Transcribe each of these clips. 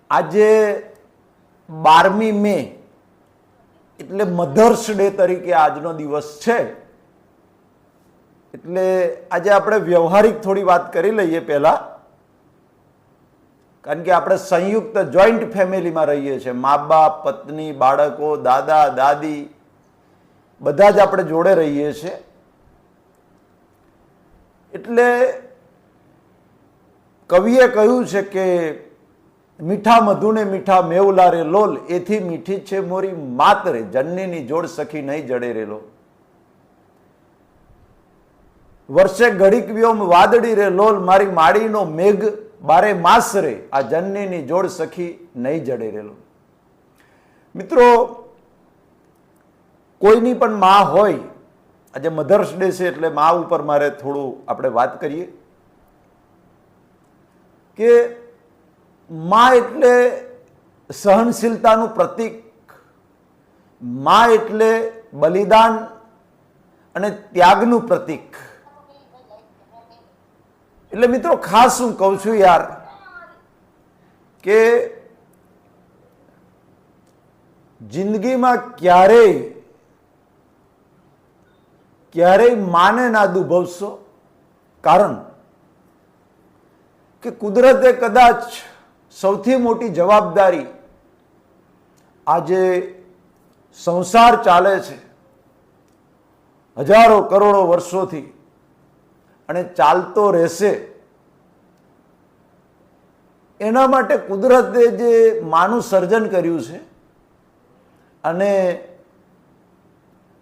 આજે 12મી મે એટલે mothers day તરીકે આજનો દિવસ છે. એટલે આજે આપણે વ્યવહારિક થોડી વાત કરી લઈએ પહેલા, કારણ કે આપણે સંયુક્ત જોઈન્ટ ફેમિલીમાં રહીએ છીએ. મા બાપ, પત્ની, બાળકો, દાદા દાદી બધા જ આપણે જોડે રહીએ છીએ. એટલે કવિએ કહ્યું છે કે મીઠા મધુને મીઠા મેવલા રે લોલ, એથી મીઠી છે મોરી માત રે, જનનીની જોડ સખી નહીં જડે રે લોલ. વર્ષે ઘડીક વ્યોમ વાદળી રે લોલ, મારી માળીનો મેઘ બારે માસ રે, આ જનનીની જોડ સખી નહીં જડે રે લોલ. મિત્રો, કોઈની પણ માં હોય, આજે મધર્સ ડે છે એટલે માં ઉપર મારે થોડું આપણે વાત કરીએ કે માં એટલે સહનશીલતાનું પ્રતીક, માં એટલે બલિદાન અને ત્યાગનું પ્રતીક. એટલે મિત્રો ખાસ હું કહું છું યાર કે જિંદગીમાં ક્યારેય માને ના દુભવશો, કારણ કે કુદરતે કદાચ સૌથી મોટી જવાબદારી આજે સંસાર ચાલે છે હજારો કરોડો વર્ષોથી અને ચાલતો રહેશે, એના માટે કુદરતે જે માનું સર્જન કર્યું છે અને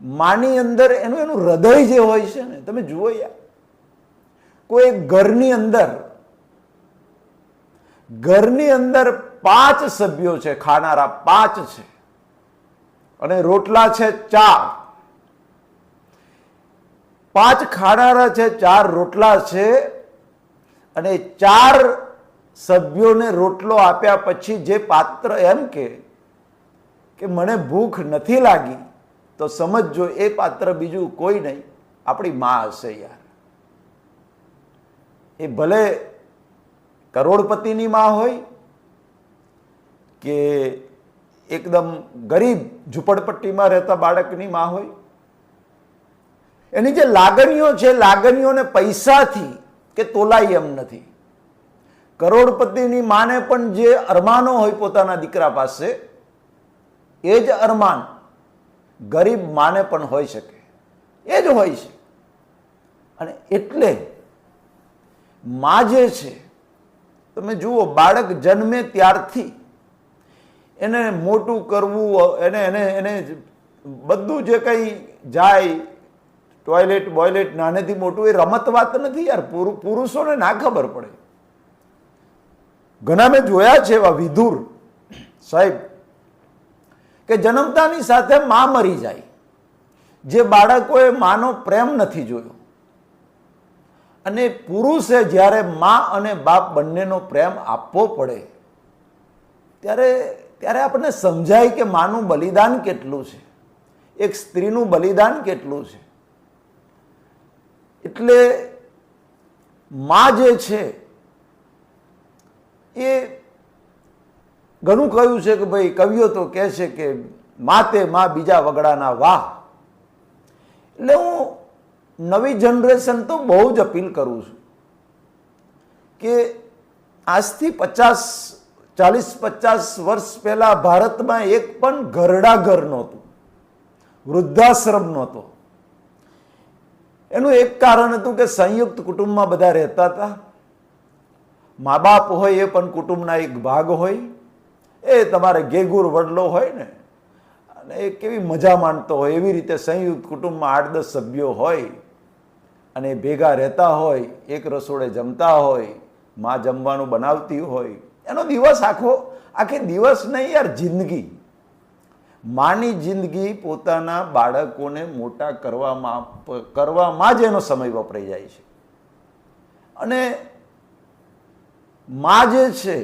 માની અંદર એનું હૃદય જે હોય છે ને, તમે જુઓ યાર, કોઈ ઘરની અંદર 5 સભ્યો છે, ખાનારા 5 છે અને રોટલા છે 4. 5 ખાનારા છે, 4 રોટલા છે, અને 4 સભ્યોને રોટલો આપ્યા પછી જે પાત્ર એમ કે મને ભૂખ નથી લાગી, તો સમજજો એ પાત્ર બીજું કોઈ નહીં, આપણી માં હશે યાર. એ ભલે કરોડપતિની માં હોય કે એકદમ ગરીબ ઝૂંપડપટ્ટીમાં રહેતા બાળકની માં હોય, એની જે લાગણીઓ છે, લાગણીઓને પૈસાથી કે તોલાય એમ નથી. કરોડપતિની માને પણ જે અરમાનો હોય પોતાના દીકરા પાસે, એ જ અરમાન ગરીબ માને પણ હોઈ શકે, એ જ હોય છે. અને એટલે માં જે છે, તમે જુઓ, બાળક જન્મે ત્યારથી એને મોટું કરવું, એને બધું જે કંઈ જાય, ટોયલેટ બોયલેટ, નાનેથી મોટું, એ રમત વાત નથી યાર. પુરુષોને ના ખબર પડે. ઘણા મેં જોયા છે એવા વિધુર સાહેબ કે જન્મતાની સાથે માં મરી જાય, જે બાળકોએ માનો પ્રેમ નથી જોયો. અને પુરુષે જ્યારે માં અને બાપ બંનેનો પ્રેમ આપવો પડે ત્યારે આપણને સમજાય કે માનું બલિદાન કેટલું છે, એક સ્ત્રીનું બલિદાન કેટલું છે. એટલે માં જે છે એ ઘણું કહ્યું છે કે ભાઈ, કવિઓ તો કહે છે કે માતે માં બીજા વગડાના વાહ. એટલે હું નવી જનરેશન તો બહુ જ અપીલ કરું છું કે આજથી 40-50 વર્ષ પહેલા ભારતમાં એક પણ ઘરડા ઘર નહોતું, વૃદ્ધાશ્રમ નહોતો. એનું એક કારણ હતું કે સંયુક્ત કુટુંબમાં બધા રહેતા હતા. મા બાપ હોય એ પણ કુટુંબના એક ભાગ હોય. એ તમારે ગેગુર વડલો હોય ને, અને એ કેવી મજા માણતો હોય, એવી રીતે સંયુક્ત કુટુંબમાં 8-10 સભ્યો હોય અને ભેગા રહેતા હોય, એક રસોડે જમતા હોય, માં જમવાનું બનાવતી હોય. એનો દિવસ આખી દિવસ નહીં યાર, જિંદગી, માની જિંદગી પોતાના બાળકોને મોટા કરવામાં જ એનો સમય વપરાઈ જાય છે. અને માં જે છે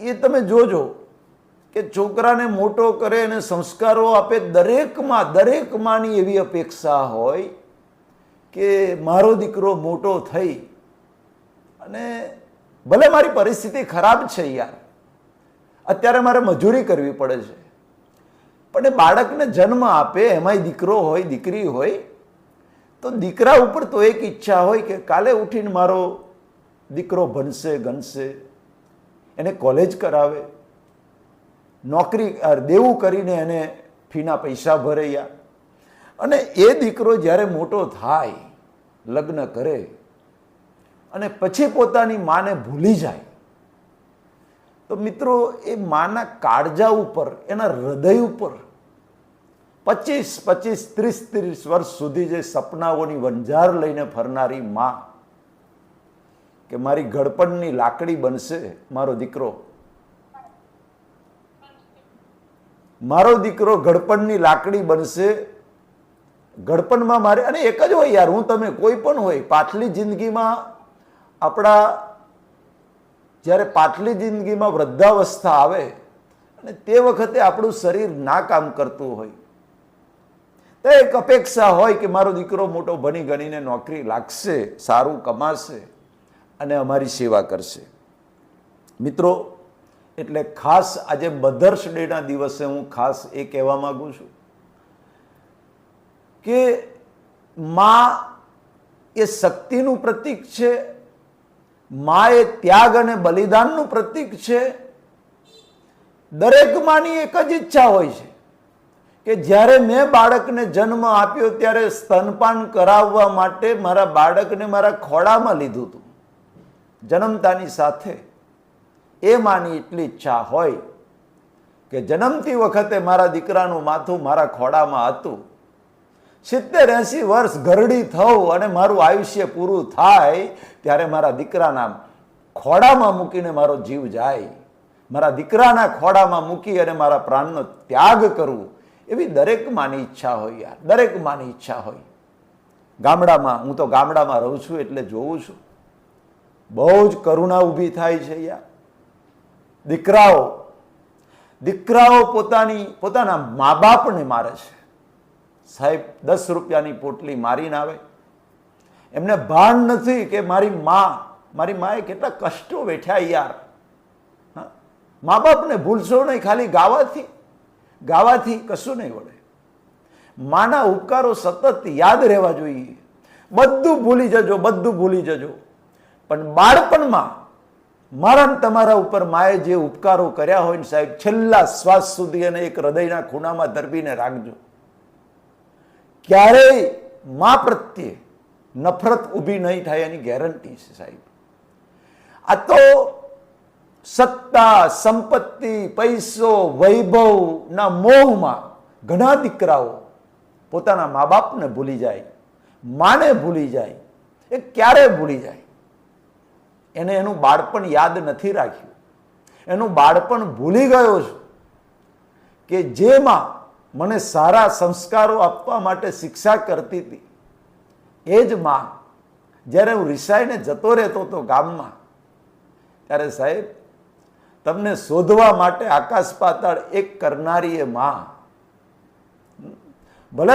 એ તમે જોજો કે છોકરાને મોટો કરે અને સંસ્કારો આપે, દરેક માની એવી અપેક્ષા હોય કે મારો દીકરો મોટો થઈ અને ભલે મારી પરિસ્થિતિ ખરાબ છે યાર, અત્યારે મારે મજૂરી કરવી પડે છે, પણ એ બાળકને જન્મ આપે, એમાંય દીકરો હોય દીકરી હોય, તો દીકરા ઉપર તો એક ઈચ્છા હોય કે કાલે ઉઠીને મારો દીકરો ભણશે ગણશે, એને કોલેજ કરાવે, નોકરી દેવું કરીને એને ફીના પૈસા ભરાયા, અને એ દીકરો જ્યારે મોટો થાય, લગ્ન કરે અને પછી પોતાની માને ભૂલી જાય, તો મિત્રો એ માના કાળજા ઉપર, એના હૃદય ઉપર 25, 30 વર્ષ સુધી જે સપનાઓની વંજાર લઈને ફરનારી માં, કે મારી ઘડપણની લાકડી બનશે મારો દીકરો, મારો દીકરો ઘડપણની લાકડી બનશે, ઘડપણમાં મારે, અને એક જ હોય યાર, હું તમે કોઈ પણ હોય, પાછલી જિંદગીમાં આપણા જ્યારે પાછલી જિંદગીમાં વૃદ્ધાવસ્થા આવે અને તે વખતે આપણું શરીર ના કામ કરતું હોય, તો એક અપેક્ષા હોય કે મારો દીકરો મોટો ભણી ગણીને નોકરી લાગશે, સારું કમાશે અને અમારી સેવા કરશે. મિત્રો, એટલે ખાસ આજે મધર્સ ડેના દિવસે હું ખાસ એ કહેવા માંગુ છું કે માં એ શક્તિનું પ્રતીક છે, માં એ ત્યાગ અને બલિદાનનું પ્રતીક છે. દરેક માની એક જ ઈચ્છા હોય છે કે જ્યારે મેં બાળકને જન્મ આપ્યો ત્યારે સ્તનપાન કરાવવા માટે મારા બાળકને મારા ખોળામાં લીધું હતું જન્મતાની સાથે. એ માની એટલી ઈચ્છા હોય કે જન્મતી વખતે મારા દીકરાનું માથું મારા ખોળામાં હતું, 70-80 વર્ષ ઘરડી થવું અને મારું આયુષ્ય પૂરું થાય ત્યારે મારા દીકરાના ખોળામાં મૂકીને મારો જીવ જાય, મારા દીકરાના ખોળામાં મૂકી અને મારા પ્રાણનો ત્યાગ કરવું, એવી દરેક માની ઈચ્છા હોય યાર, દરેક માની ઈચ્છા હોય. ગામડામાં, હું તો ગામડામાં રહું છું એટલે જોઉં છું, બહુ જ કરુણા ઊભી થાય છે યાર. દીકરાઓ પોતાના મા બાપને મારે છે સાહેબ. 10 રૂપિયાની પોટલી મારીને આવે, એમને ભાન નથી કે મારી માએ કેટલા કષ્ટો વેઠ્યા યાર. મા બાપને ભૂલશો નહીં, ખાલી ગાવાથી કશું નહીં વળે. માના ઉપકારો સતત યાદ રહેવા જોઈએ. બધું ભૂલી જજો, બધું ભૂલી જજો, પણ બાળપણમાં મારા તમારા ઉપર માએ જે ઉપકારો કર્યા હોય ને સાહેબ, છેલ્લા શ્વાસ સુધી એને એક હૃદયના ખૂણામાં દરબીને રાખજો. ક્યારેય મા પ્રત્યે નફરત ઊભી નહીં થાય એની ગેરંટી છે સાહેબ. આ તો સત્તા, સંપત્તિ, પૈસો, વૈભવના મોહમાં ઘણા દીકરાઓ પોતાના મા બાપને ભૂલી જાય, માને ભૂલી જાય. એ ક્યારે ભૂલી જાય? એને એનું બાળપણ યાદ નથી રાખ્યું, એનું બાળપણ ભૂલી ગયો છે કે જેમાં મને સારા સંસ્કારો આપવા માટે શિક્ષા કરતી હતી, એ જ માં જ્યારે હું રિસાઈને જતો રહેતો હતો ગામમાં, ત્યારે સાહેબ તમને શોધવા માટે આકાશ પાતાળ એક કરનારી એ માં, ભલે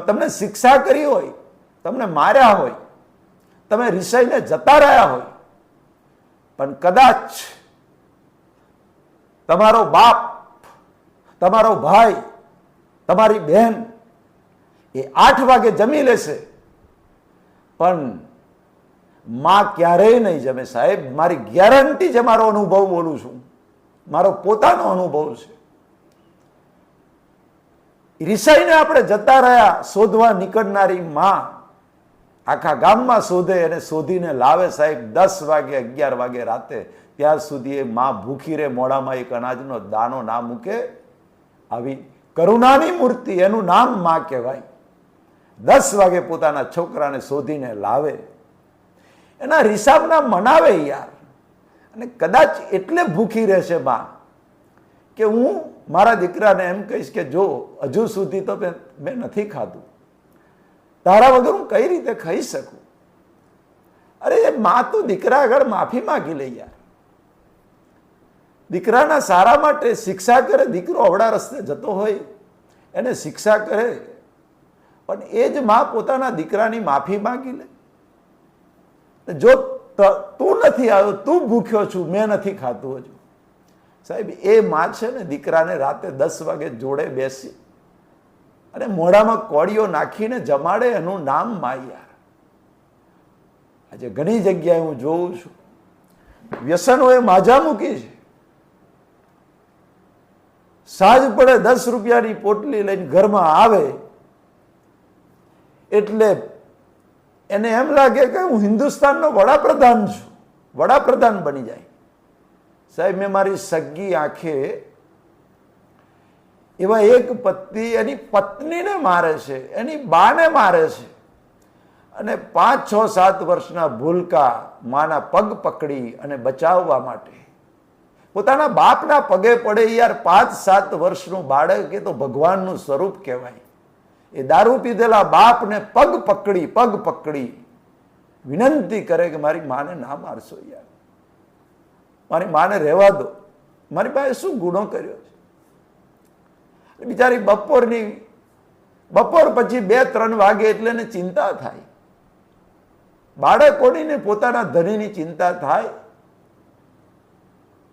તમને શિક્ષા કરી હોય, તમને માર્યા હોય, તમે રિસાઈને જતા રહ્યા હોય, પણ કદાચ તમારો બાપ, તમારો ભાઈ, તમારી બહેન એ 8 વાગે જમી લેશે, પણ માં ક્યારેય નહીં જમે સાહેબ. મારી ગેરંટી છે, મારો અનુભવ બોલું છું, મારો પોતાનો અનુભવ છે. રિસાઈને આપણે જતા રહ્યા, શોધવા નીકળનારી માં આખા ગામમાં શોધે અને શોધીને લાવે સાહેબ. 10 વાગે 11 વાગે રાતે, ત્યાર સુધી એ માં ભૂખી રે, મોઢામાં એક અનાજનો દાણો ના મૂકે. આવી કરુણાની મૂર્તિ, એનું નામ માં કહેવાય. 10 વાગે પોતાના છોકરાને શોધીને લાવે, એના હિસાબના મનાવે યાર. અને કદાચ એટલે ભૂખી રહેશે માં કે હું મારા દીકરાને એમ કહીશ કે જો હજુ સુધી તો મેં નથી ખાધું, તારા વગર હું કઈ રીતે ખાઈ શકું? અરે એ માં તો દીકરા આગળ માફી માંગી લે યાર. દીકરાના સારા માટે શિક્ષા કરે. દીકરો અવળા રસ્તે જતો હોય એને શિક્ષા કરે, પણ એ જ માં પોતાના દીકરાની માફી માંગી લે. જો તું નથી આવ્યો, તું ભૂખ્યો છું, મેં નથી ખાતું હજુ. સાહેબ, એ માં છે ને દીકરાને રાતે 10 વાગે જોડે બેસી અને મોઢામાં કોળીઓ નાખીને જમાડે, એનું નામ મા. યાર, આજે ઘણી જગ્યાએ હું જોઉં છું વ્યસનોએ માજા મૂકી છે. સાંજ પડે 10 રૂપિયાની પોટલી લઈને ઘરમાં આવે એટલે એને એમ લાગે કે હું હિન્દુસ્તાનનો વડાપ્રધાન છું, વડાપ્રધાન બની જાય. સાહેબ, મેં મારી સગી આંખે એવા એક પતિ એની પત્નીને મારે છે, એની બાને મારે છે, અને 5, 6, 7 વર્ષના ભૂલકા માના પગ પકડી અને બચાવવા માટે પોતાના બાપના પગે પડે. યાર, 5, 7 વર્ષનું બાળક એ તો ભગવાનનું સ્વરૂપ કહેવાય. એ દારૂ પીધેલા બાપને પગ પકડી વિનંતી કરે કે મારી માને ના મારશો યાર, મારી માને રહેવા દો, મારી પાસે શું ગુનો કર્યો છે. બિચારી બપોર પછી 2-3 વાગે એટલે એને ચિંતા થાય, બાળકોની ને પોતાના ધણીની ચિંતા થાય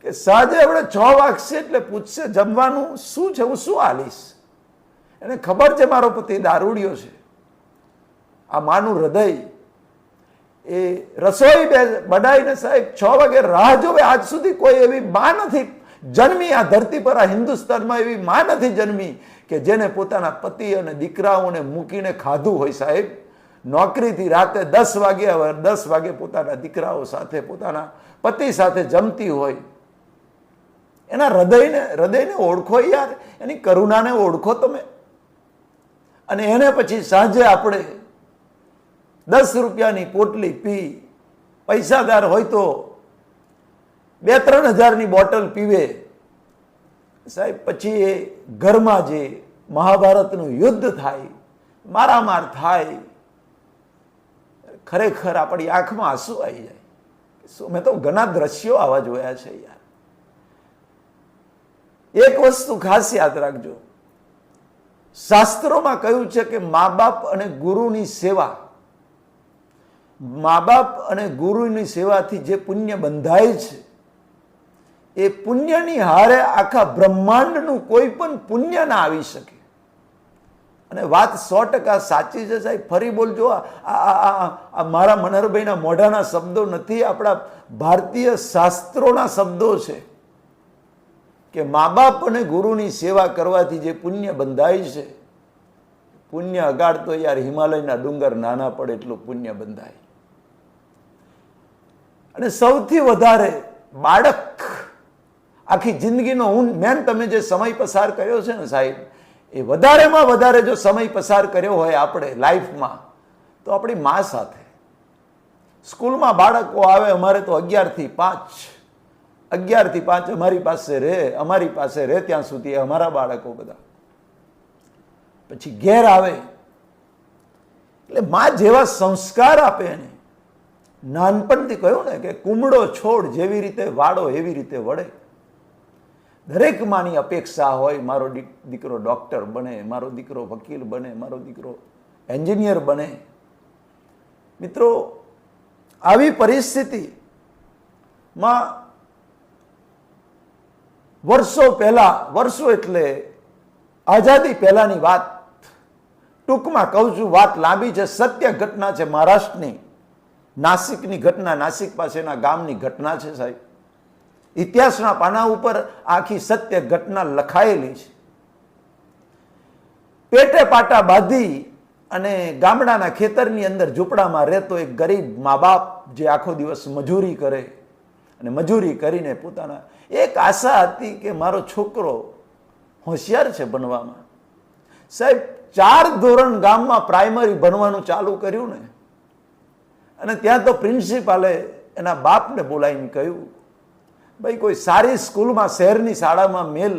કે સાંજે આપણે 6 વાગશે એટલે પૂછશે જમવાનું શું છે, હું શું આલીશ. એને ખબર છે મારો પતિ દારૂડિયો છે. આ માનું હૃદય એ રસોઈ બનાવીને સાહેબ 6 વાગે રાહ જોવે. આજ સુધી કોઈ એવી માં નથી જન્મી આ ધરતી પર, આ હિન્દુસ્તાનમાં એવી માં નથી જન્મી કે જેને પોતાના પતિ અને દીકરાઓને મૂકીને ખાધું હોય. સાહેબ, નોકરીથી રાતે 10 વાગે પોતાના દીકરાઓ સાથે, પોતાના પતિ સાથે જમતી હોય. એના હૃદયને ઓળખો યાર, એની કરુણાને ઓળખો તમે. અને એને પછી સાંજે આપણે 10 રૂપિયાની પોટલી પી, પૈસાદાર હોય તો 2-3 હજારની બોટલ પીવે. સાહેબ, પછી એ ઘરમાં જે મહાભારતનું યુદ્ધ થાય, મારામાર થાય, ખરેખર આપણી આંખમાં આંસુ આવી જાય. મેં તો ઘણા દ્રશ્યો આવા જોયા છે યાર. એક વસ્તુ ખાસ યાદ રાખજો, શાસ્ત્રોમાં કહ્યું છે કે મા બાપ અને ગુરુની સેવા, મા બાપ અને ગુરુની સેવાથી જે પુણ્ય બંધાય છે એ પુણ્યની હારે આખા બ્રહ્માંડનું કોઈ પણ પુણ્ય ના આવી શકે. અને વાત 100% સાચી છે સાહેબ. ફરી બોલજો, આ મારા મનહરભાઈના મોઢાના શબ્દો નથી, આપણા ભારતીય શાસ્ત્રોના શબ્દો છે કે મા બાપ અને ગુરુની સેવા કરવાથી જે પુણ્ય બંધાય છે, પુણ્ય અગાડતો યાર હિમાલયના ડુંગર નાના પડે એટલું પુણ્ય બંધાય. અને સૌથી વધારે બાળક આખી જિંદગીનો મેન તમે જે સમય પસાર કર્યો છે ને સાહેબ, એ વધારેમાં વધારે જો સમય પસાર કર્યો હોય આપણે લાઈફમાં તો આપણી મા સાથે. સ્કૂલમાં બાળકો આવે, અમારે તો 11 થી 5 અમારી પાસે રહે ત્યાં સુધી અમારા બાળકો બધા. પછી ઘેર આવે એટલે માં જેવા સંસ્કાર આપે એને. નાનપણથી કહ્યું ને કે કુમળો છોડ જેવી રીતે વાળો એવી રીતે વળે. દરેક માની અપેક્ષા હોય મારો દીકરો ડોક્ટર બને, મારો દીકરો વકીલ બને, મારો દીકરો એન્જિનિયર બને. મિત્રો, આવી પરિસ્થિતિમાં વર્ષો એટલે આઝાદી પહેલાની વાત ટૂંકમાં કહું છું, વાત લાંબી છે, સત્ય ઘટના છે, મહારાષ્ટ્રની નાસિકની ઘટના, નાસિક પાસેના ગામની ઘટના છે સાહેબ. ઇતિહાસના પાના ઉપર આખી સત્ય ઘટના લખાયેલી છે. પેટે પાટા બાંધી અને ગામડાના ખેતરની અંદર ઝૂંપડામાં રહેતો એક ગરીબ મા બાપ જે આખો દિવસ મજૂરી કરે અને મજૂરી કરીને પોતાના એક આશા હતી કે મારો છોકરો હોશિયાર છે ભણવામાં. સાહેબ, 4 ધોરણ ગામમાં પ્રાઇમરી ભણવાનું ચાલુ કર્યું ને, અને ત્યાં તો પ્રિન્સિપાલે એના બાપને બોલાવીને કહ્યું, ભાઈ કોઈ સારી સ્કૂલમાં, શહેરની શાળામાં મેલ,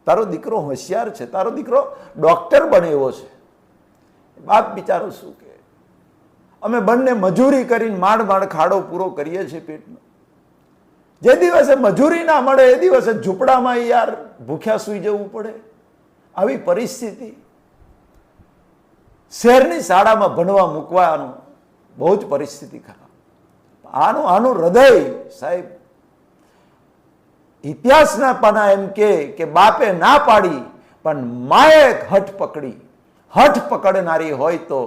તારો દીકરો હોશિયાર છે, તારો દીકરો ડોક્ટર બને એવો છે. બાપ બિચારો શું કે, અમે બંને મજૂરી કરીને માંડ ખાડો પૂરો કરીએ છીએ પેટનો. જે દિવસે મજૂરી ના મળે એ દિવસે ઝૂંપડામાં યાર ભૂખ્યા સૂઈ જવું પડે. આવી પરિસ્થિતિ, શહેરની શાળામાં ભણવા મૂકવાનું બહુ જ પરિસ્થિતિ ખરાબ. આનું હૃદય સાહેબ, ઇતિહાસના પાના એમ કે બાપે ના પાડી પણ માએ હઠ પકડી. હઠ પકડનારી હોય તો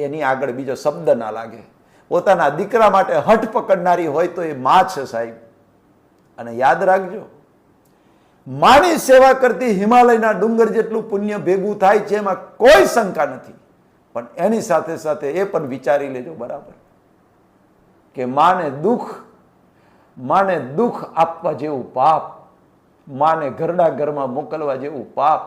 એની આગળ બીજો શબ્દ ના લાગે. પોતાના દીકરા માટે હઠ પકડનારી હોય તો એ માં છે સાહેબ. અને યાદ રાખજો, માની સેવા કરતી હિમાલયના ડુંગર જેટલું પુણ્ય ભેગું થાય છે, એમાં કોઈ શંકા નથી. પણ એની સાથે સાથે એ પણ વિચારી લેજો બરાબર કે માને દુઃખ આપવા જેવું પાપ, માને ઘરડા ઘરમાં મોકલવા જેવું પાપ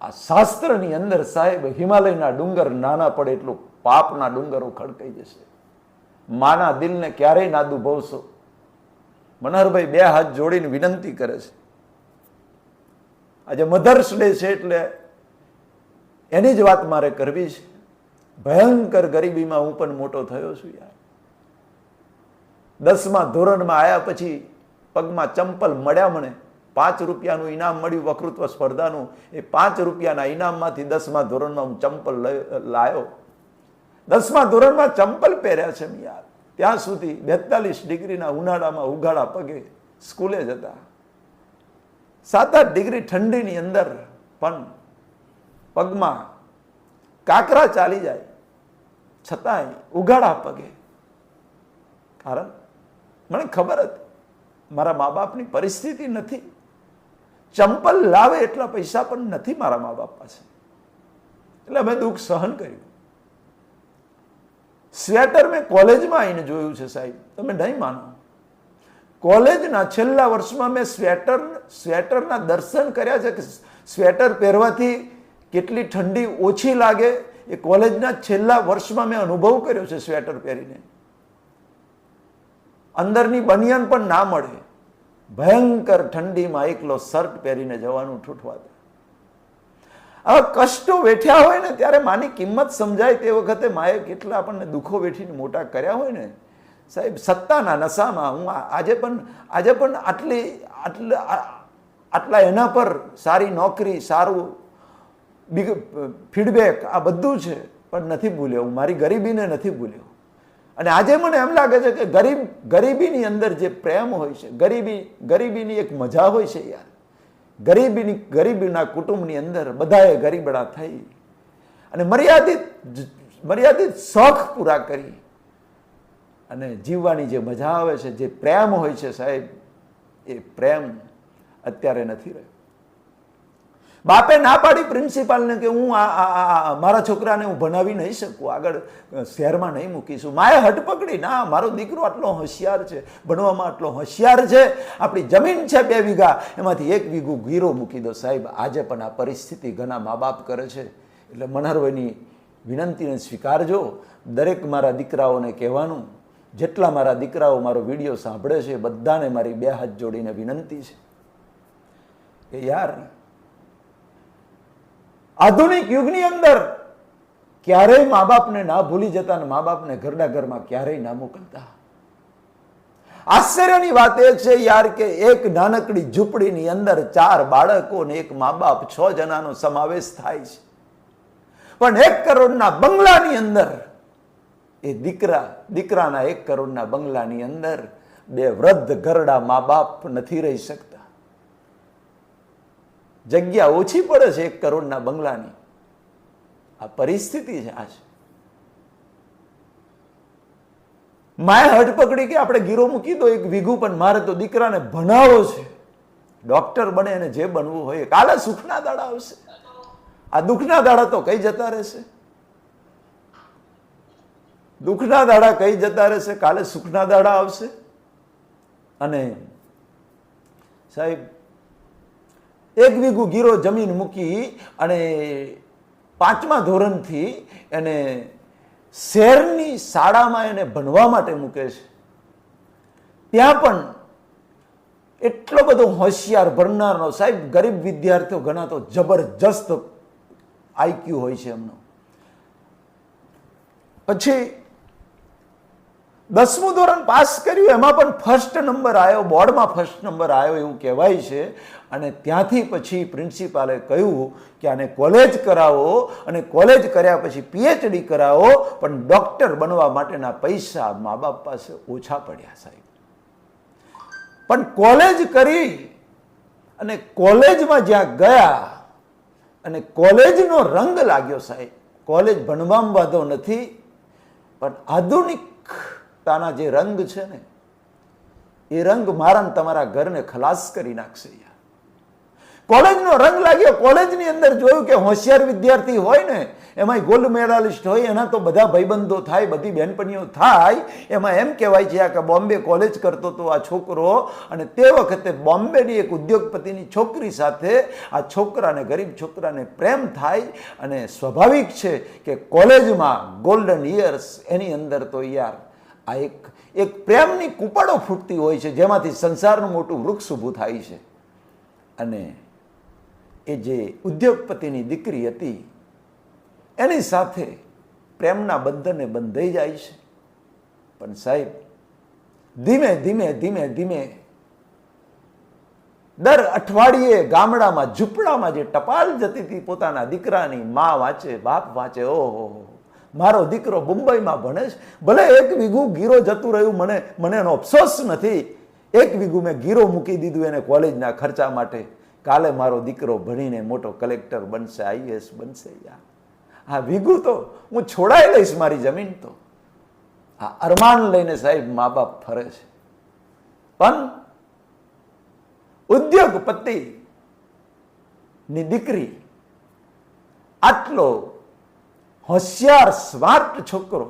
આ શાસ્ત્રની અંદર સાહેબ હિમાલયના ડુંગર નાના પડે એટલું પાપના ડુંગરો ખડકાઈ જશે. માના દિલને ક્યારેય ના દુભવશો. મનહરભાઈ બે હાથ જોડીને વિનંતી કરે છે. આજે મધર્સ ડે છે એટલે એની જ વાત મારે કરવી છે. ભયંકર ગરીબીમાં હું પણ મોટો થયો છું યાર. 10મા ધોરણમાં આવ્યા પછી પગમાં ચંપલ મળ્યા. મને 5 રૂપિયાનું ઇનામ મળ્યું વક્તૃત્વ સ્પર્ધાનું. એ 5 રૂપિયાના ઇનામમાંથી 10મા ધોરણમાં હું ચંપલ લાયો. 10મા ધોરણમાં ચંપલ પહેર્યા છે યાર. ત્યાં સુધી 42 ડિગ્રીના ઉનાળામાં ઉઘાડા પગે સ્કૂલે જતા. 7-8 ડિગ્રી ઠંડીની અંદર પણ પગમાં કાકરા ચાલી જાય છતાંય ઉઘાડા પગે. કારણ મને ખબર હતી મારા મા બાપની પરિસ્થિતિ નથી. ચંપલ લાવે એટલા પૈસા પણ નથી મારા મા બાપ પાસે. એટલે મેં દુઃખ સહન કર્યું. સ્વેટર મેં કોલેજમાં આવીને જોયું છે સાહેબ, તમે નહીં માનો. કોલેજના છેલ્લા વર્ષમાં મેં સ્વેટરના દર્શન કર્યા છે કે સ્વેટર પહેરવાથી કેટલી ઠંડી ઓછી લાગે. એ કોલેજના છેલ્લા વર્ષમાં મેં અનુભવ કર્યો છે સ્વેટર પહેરીને. અંદરની બનિયાન પણ ના મળે. ભયંકર ઠંડીમાં એકલો શર્ટ પહેરીને જવાનું ઠૂઠવાતું. આવા કષ્ટો વેઠ્યા હોય ને ત્યારે માની કિંમત સમજાય. તે વખતે માએ કેટલા આપણને દુઃખો વેઠીને મોટા કર્યા હોય ને સાહેબ. સત્તાના નશામાં હું આજે પણ આટલા એના પર સારી નોકરી, સારું ફીડબેક આ બધું છે પણ નથી ભૂલ્યો. હું મારી ગરીબીને નથી ભૂલ્યો. અને આજે મને એમ લાગે છે કે ગરીબીની અંદર જે પ્રેમ હોય છે, ગરીબીની એક મજા હોય છે યાર. ગરીબીના કુટુંબની અંદર બધાએ ગરીબડા થઈ અને મર્યાદિત શોખ પૂરા કરી અને જીવવાની જે મજા આવે છે, જે પ્રેમ હોય છે સાહેબ, એ પ્રેમ અત્યારે નથી રહ્યો. બાપે ના પાડી પ્રિન્સિપાલને કે હું મારા છોકરાને હું ભણાવી નહીં શકું, આગળ શહેરમાં નહીં મૂકીશું. માએ હટ પકડી, ના મારો દીકરો આટલો હોશિયાર છે, ભણવામાં આટલો હોશિયાર છે, આપણી જમીન છે 2 વીઘા, એમાંથી 1 વીઘું ગીરો મૂકી દો. સાહેબ આજે પણ આ પરિસ્થિતિ ઘણા મા બાપ કરે છે. એટલે મનહરભાઈની વિનંતીને સ્વીકારજો. દરેક મારા દીકરાઓને કહેવાનું, જેટલા મારા દીકરાઓ મારો વિડીયો સાંભળે છે બધાને મારી 2 હાથ જોડીને વિનંતી છે કે યાર આધુનિક યુગની અંદર ક્યારેય મા બાપને ના ભૂલી જતા અને મા બાપને ઘરના ઘરમાં ક્યારેય ના મોકલતા. આશ્ચર્યની વાત એ છે યાર કે એક નાનકડી ઝૂંપડીની અંદર 4 બાળકો ને 1 મા બાપ 6 જણાનો સમાવેશ થાય છે. પણ 1 કરોડના બંગલાની અંદર એ દીકરાના 1 કરોડના બંગલાની અંદર 2 વૃદ્ધ ઘરડા મા બાપ નથી રહી શકતા. જગ્યા ઓછી પડે છે 1 કરોડના બંગલાની. આ પરિસ્થિતિ છે આ છે. માએ હટ પકડી કે આપણે ગીરો મૂકી દો 1 વીઘું, પણ મારે તો દીકરાને ભણાવવો છે, ડોક્ટર બને અને જે બનવું હોય. કાલે સુખના દાડા આવશે. આ દુઃખના દાડા તો કઈ જતા રહેશે? દુઃખના દાડા કઈ જતા રહેશે? કાલે સુખના દાડા આવશે. અને સાહેબ 1 વીઘું ગીરો જમીન મૂકી અને 5મા ધોરણથી એને શહેરની શાળામાં એને ભણવા માટે મૂકે છે. ત્યાં પણ એટલો બધો હોશિયાર ભણનારનો સાહેબ, ગરીબ વિદ્યાર્થીઓ ઘણા તો જબરજસ્ત આઈક્યુ હોય છે એમનો. પછી 10મું ધોરણ પાસ કર્યું, એમાં પણ ફર્સ્ટ નંબર આવ્યો, બોર્ડમાં ફર્સ્ટ નંબર આવ્યો એવું કહેવાય છે. અને ત્યાંથી પછી પ્રિન્સિપાલે કહ્યું કે આને કોલેજ કરાવો અને કોલેજ કર્યા પછી પીએચડી કરાવો, પણ ડોક્ટર બનવા માટેના પૈસા મા બાપ પાસે ઓછા પડ્યા સાહેબ. પણ કોલેજ કરી અને કોલેજમાં જ્યાં ગયા અને કોલેજનો રંગ લાગ્યો સાહેબ. કોલેજ ભણવામાં વાંધો નથી, પણ આધુનિકતાના જે રંગ છે ને એ રંગ મારા ને તમારા ઘરને ખલાસ કરી નાખશે યાર. કોલેજનો રંગ લાગ્યો. કોલેજની અંદર જોયું કે હોશિયાર વિદ્યાર્થી હોય ને એમાં ગોલ્ડ મેડાલિસ્ટ હોય, એના તો બધા ભાઈબંધો થાય, બધી બહેનપણીઓ થાય. એમાં એમ કહેવાય છે કે બોમ્બે કોલેજ કરતો હતો આ છોકરો, અને તે વખતે બોમ્બેની એક ઉદ્યોગપતિની છોકરી સાથે આ છોકરાને, ગરીબ છોકરાને પ્રેમ થાય. અને સ્વાભાવિક છે કે કોલેજમાં ગોલ્ડન યર્સ, એની અંદર તો યાર આ એક પ્રેમની કૂપળો ફૂટતી હોય છે, જેમાંથી સંસારનું મોટું વૃક્ષ ઊભું થાય છે. અને એ જે ઉદ્યોગપતિની દીકરી હતી એની સાથે પ્રેમના બંધને બંધાઈ જાય છે. પણ સાહેબ ધીમે ધીમે ધીમે ધીમે દર અઠવાડિયે ગામડામાં ઝૂંપડામાં જે ટપાલ જતી હતી પોતાના દીકરાની, મા વાંચે, બાપ વાંચે, ઓહો મારો દીકરો મુંબઈમાં ભણે છે, ભલે 1 વીઘું ગીરો જતું રહ્યું, મને એનો અફસોસ નથી. 1 વીઘું મેં ગીરો મૂકી દીધું એને કોલેજના ખર્ચા માટે. કાલે મારો દીકરો ભણીને મોટો કલેક્ટર બનશે, આઈએએસ બનશે. યાર આ વીઘું તો હું છોડાઈ લઈશ મારી જમીન. તો આ અરમાન લઈને સાહેબ મા બાપ ફરે છે. પણ ઉદ્યોગપતિ ની દીકરી, આટલો હોશિયાર સ્માર્ટ છોકરો,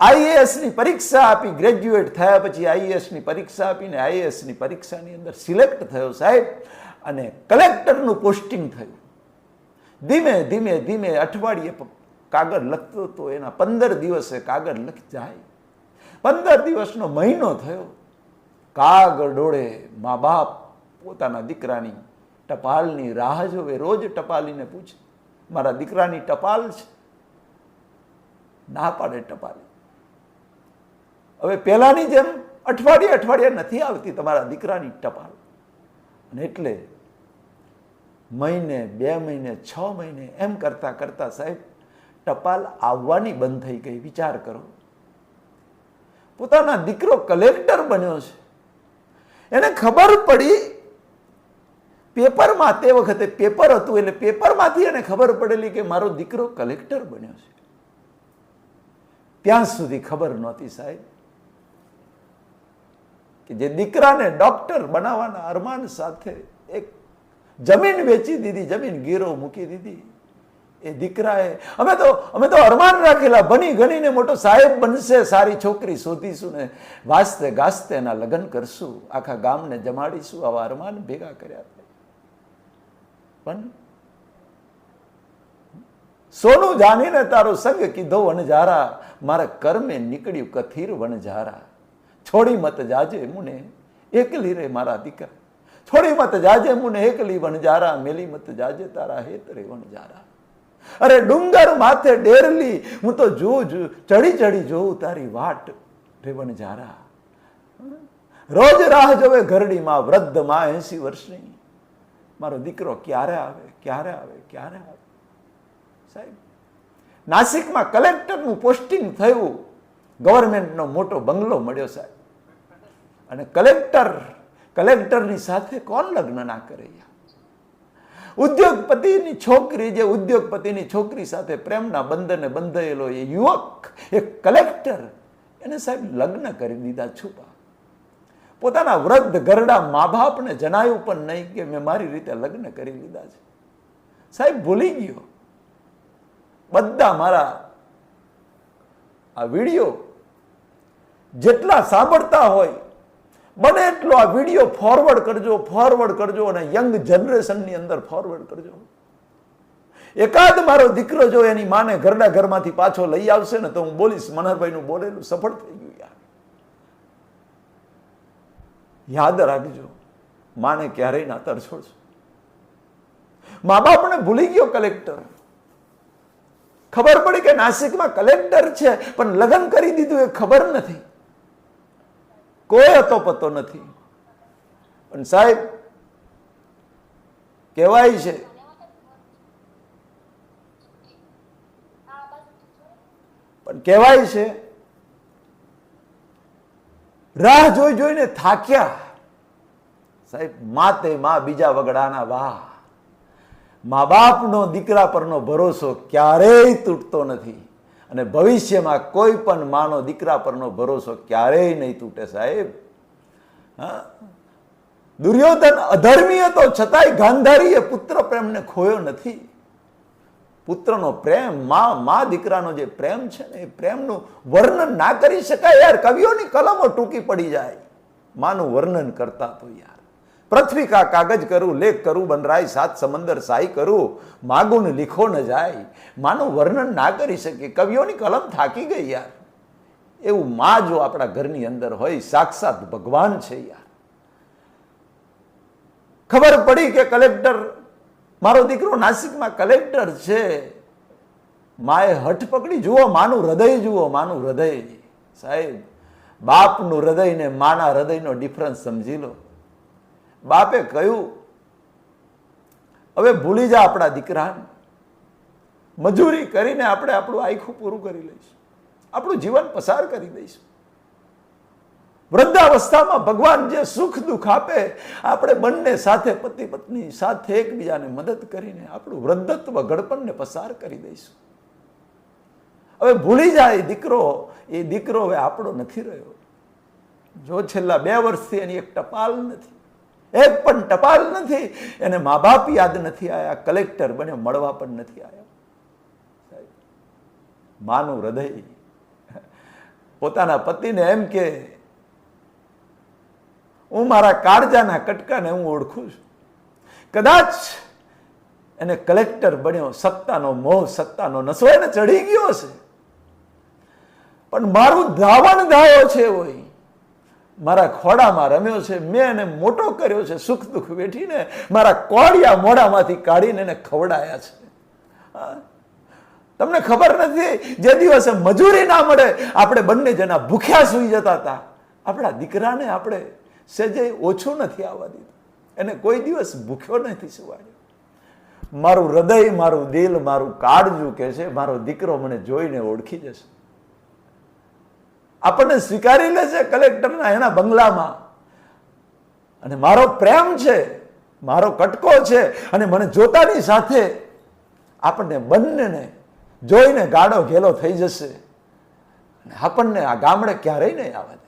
આઈએએસ ની પરીક્ષા આપી, ગ્રેજ્યુએટ થયા પછી આઈએએસ ની પરીક્ષા આપીને આઈએએસ ની પરીક્ષાની અંદર સિલેક્ટ થયો સાહેબ, અને કલેક્ટરનું પોસ્ટિંગ થયું. ધીમે ધીમે ધીમે અઠવાડિયે કાગળ લખતો હતો, એના 15 દિવસે કાગળ લખી જાય. 15 દિવસનો મહિનો થયો, કાગળ ડોળે મા બાપ પોતાના દીકરાની ટપાલની રાહ જોવે. રોજ ટપાલીને પૂછે મારા દીકરાની ટપાલ છે, ના પાડે ટપાલી. હવે પહેલાની જેમ અઠવાડિયે નથી આવતી તમારા દીકરાની ટપાલ. અને એટલે મહિને, 2 મહિને, 6 મહિને એમ કરતા કરતા સાહેબ ટપાલ આવવાની બંધ થઈ ગઈ. વિચાર કરો, પોતાના દીકરો કલેક્ટર બન્યો છે, એને ખબર પડી પેપરમાં, તે વખતે પેપર હતું એટલે પેપરમાંથી એને ખબર પડેલી કે મારો દીકરો કલેક્ટર બન્યો છે. ત્યાં સુધી ખબર નહોતી સાહેબ કે જે દીકરાને ડોક્ટર બનાવવાના અરમાન સાથે એક જમીન વેચી દીધી, જમીન ગીરો મૂકી દીધી. એ દીકરાએ અમે તો અરમાન રાખેલા, ભણી ગણીને મોટો સાહેબ બનશે, સારી છોકરી શોધીશું ને વાસ્તે ગાસ્તે એના લગ્ન કરશું, આખા ગામને જમાડીશું, આવા અરમાન ભેગા કર્યા. પણ સોનું જાણીને તારો સંગ કીધો વણજારા, મારા કર્મે નીકળ્યું કથીર વણજારા. છોડી મત જાજે મુને એકલી રે મારા દીકરા, છોડી મત જાજે મુને એકલી વણજારા, મેલી મત જાજે તારા હેત રે વણજારા. અરે ડુંગર માથે ડેરલી, હું તો ચડી ચડી જોઉં તારી વાટ રે વણજારા. રોજ રાહ જોવે ઘરડીમાં વૃદ્ધ માં 80 વર્ષની, મારો દીકરો ક્યારે આવે, ક્યારે આવે, ક્યારે આવે. સાહેબ નાસિકમાં કલેક્ટરનું પોસ્ટિંગ થયું, ગવર્મેન્ટનો મોટો બંગલો મળ્યો સાહેબ. અને કલેક્ટરની સાથે કોણ લગ્ન ના કરે? ઉદ્યોગપતિની છોકરી, જે ઉદ્યોગપતિની છોકરી સાથે પ્રેમના બંધને બંધાયેલો એ યુવક, એક કલેક્ટર, એને સાહેબ લગ્ન કરી દીધા છુપા. પોતાના વૃદ્ધ ગરડા મા બાપને જણાયું પણ નહીં કે મેં મારી રીતે લગ્ન કરી લીધા છે. સાહેબ ભૂલી ગયો. બધા મારા આ વિડીયો જેટલા સાંભળતા હોય બને એટલો આ વિડીયો ફોરવર્ડ કરજો અને યંગ જનરેશનની અંદર ફોરવર્ડ કરજો. એકાદ મારો દીકરો જો એની માને ઘરડા ઘરમાંથી પાછો લઈ આવશે ને તો હું બોલીશ મનહરભાઈનું બોલેલું સફળ થઈ ગયું. યાદ રાખજો, માને ક્યારેય ના તરછોડશો. મા બાપને ભૂલી ગયો કલેક્ટર. ખબર પડી કે નાસિકમાં કલેક્ટર છે, પણ લગ્ન કરી દીધું એ ખબર નથી, કોઈ હતો પતો નથી. પણ સાહેબ કહેવાય છે, પણ કહેવાય છે રાહ જોઈ જોઈને થાક્યા સાહેબ, માતે માં બીજા વગડાના વાહ. મા બાપનો દીકરા પરનો ભરોસો ક્યારેય તૂટતો નથી, અને ભવિષ્યમાં કોઈ પણ માનો દીકરા પરનો ભરોસો ક્યારેય નહીં તૂટે સાહેબ. હા, દુર્યોધન અધર્મી હતો છતાંય ગાંધારીએ પુત્ર પ્રેમને ખોયો નથી. પુત્રનો પ્રેમ, મા દીકરાનો જે પ્રેમ છે ને, એ પ્રેમનું વર્ણન ના કરી શકાય યાર. કવિઓની કલમો ટૂંકી પડી જાય માનું વર્ણન કરતા. તો યાર, પૃથ્વી કા કાગજ કરું, લેખ કરું બનરાય, સાત સમંદર સાઈ કરું, માગુન લીખો ન જાય. માનું વર્ણન ના કરી શકે, કવિઓની કલમ થાકી ગઈ યાર. એવું માં જો આપણા ઘરની અંદર હોય, સાક્ષાત ભગવાન છે યાર. ખબર પડી કે કલેક્ટર, મારો દીકરો નાસિકમાં કલેક્ટર છે, માએ હઠ પકડી. જુઓ માનું હૃદય, જુઓ માનું હૃદય સાહેબ. બાપનું હૃદય ને માના હૃદયનો ડિફરન્સ સમજી લો. બાપે કહ્યું, હવે ભૂલી જા આપણા દીકરાને, મજૂરી કરીને આપણે આપણું આખું પૂરું કરી લઈશું, આપણું જીવન પસાર કરી દઈશું. વૃદ્ધાવસ્થામાં ભગવાન જે સુખ દુઃખ આપે, આપણે બંને સાથે, પતિ પત્ની સાથે એકબીજાને મદદ કરીને આપણું વૃદ્ધત્વ ગડપણને પસાર કરી દઈશું. હવે ભૂલી જાય દીકરો, એ દીકરો હવે આપણો નથી રહ્યો. જો છેલ્લા 2 વર્ષથી એની એક ટપાલ નથી, એક પણ ટપાલ નથી. એને મા બાપ યાદ નથી આવ્યા, કલેક્ટર બને મળવા પણ નથી આવ્યા. માનું હૃદય પોતાના પતિને એમ કે, હું મારા કાળજાના કટકાને હું ઓળખું છું. કદાચ એને કલેક્ટર બન્યો, સત્તાનો મોહ, સત્તાનો નશો એને ચડી ગયો છે, પણ મારું ધાવણ ધાયો છે હોય, મારા ખોડામાં રમ્યો છે, મેં એને મોટો કર્યો છે, સુખ દુઃખ વેઠીને મારા કોળિયા મોઢામાંથી કાઢીને એને ખવડાયા છે. તમને ખબર નથી, જે દિવસે મજૂરી ના મળે, આપણે બંને જણા ભૂખ્યા સૂઈ જતા હતા. આપણા દીકરાને આપણે સહેજે ઓછું નથી આવવા દીધું, એને કોઈ દિવસ ભૂખ્યો નથી સુવાડ્યો. મારું હૃદય, મારું દિલ, મારું કાળજું કે છે, મારો દીકરો મને જોઈને ઓળખી જશે, આપણને સ્વીકારી લેશે કલેક્ટરના એના બંગલામાં. અને મારો પ્રેમ છે, મારો કટકો છે, અને મને જોતાની સાથે આપણને બંનેને જોઈને ગાડો ઘેલો થઈ જશે. આપણને આ ગામડે ક્યારેય નહીં આવવા દે.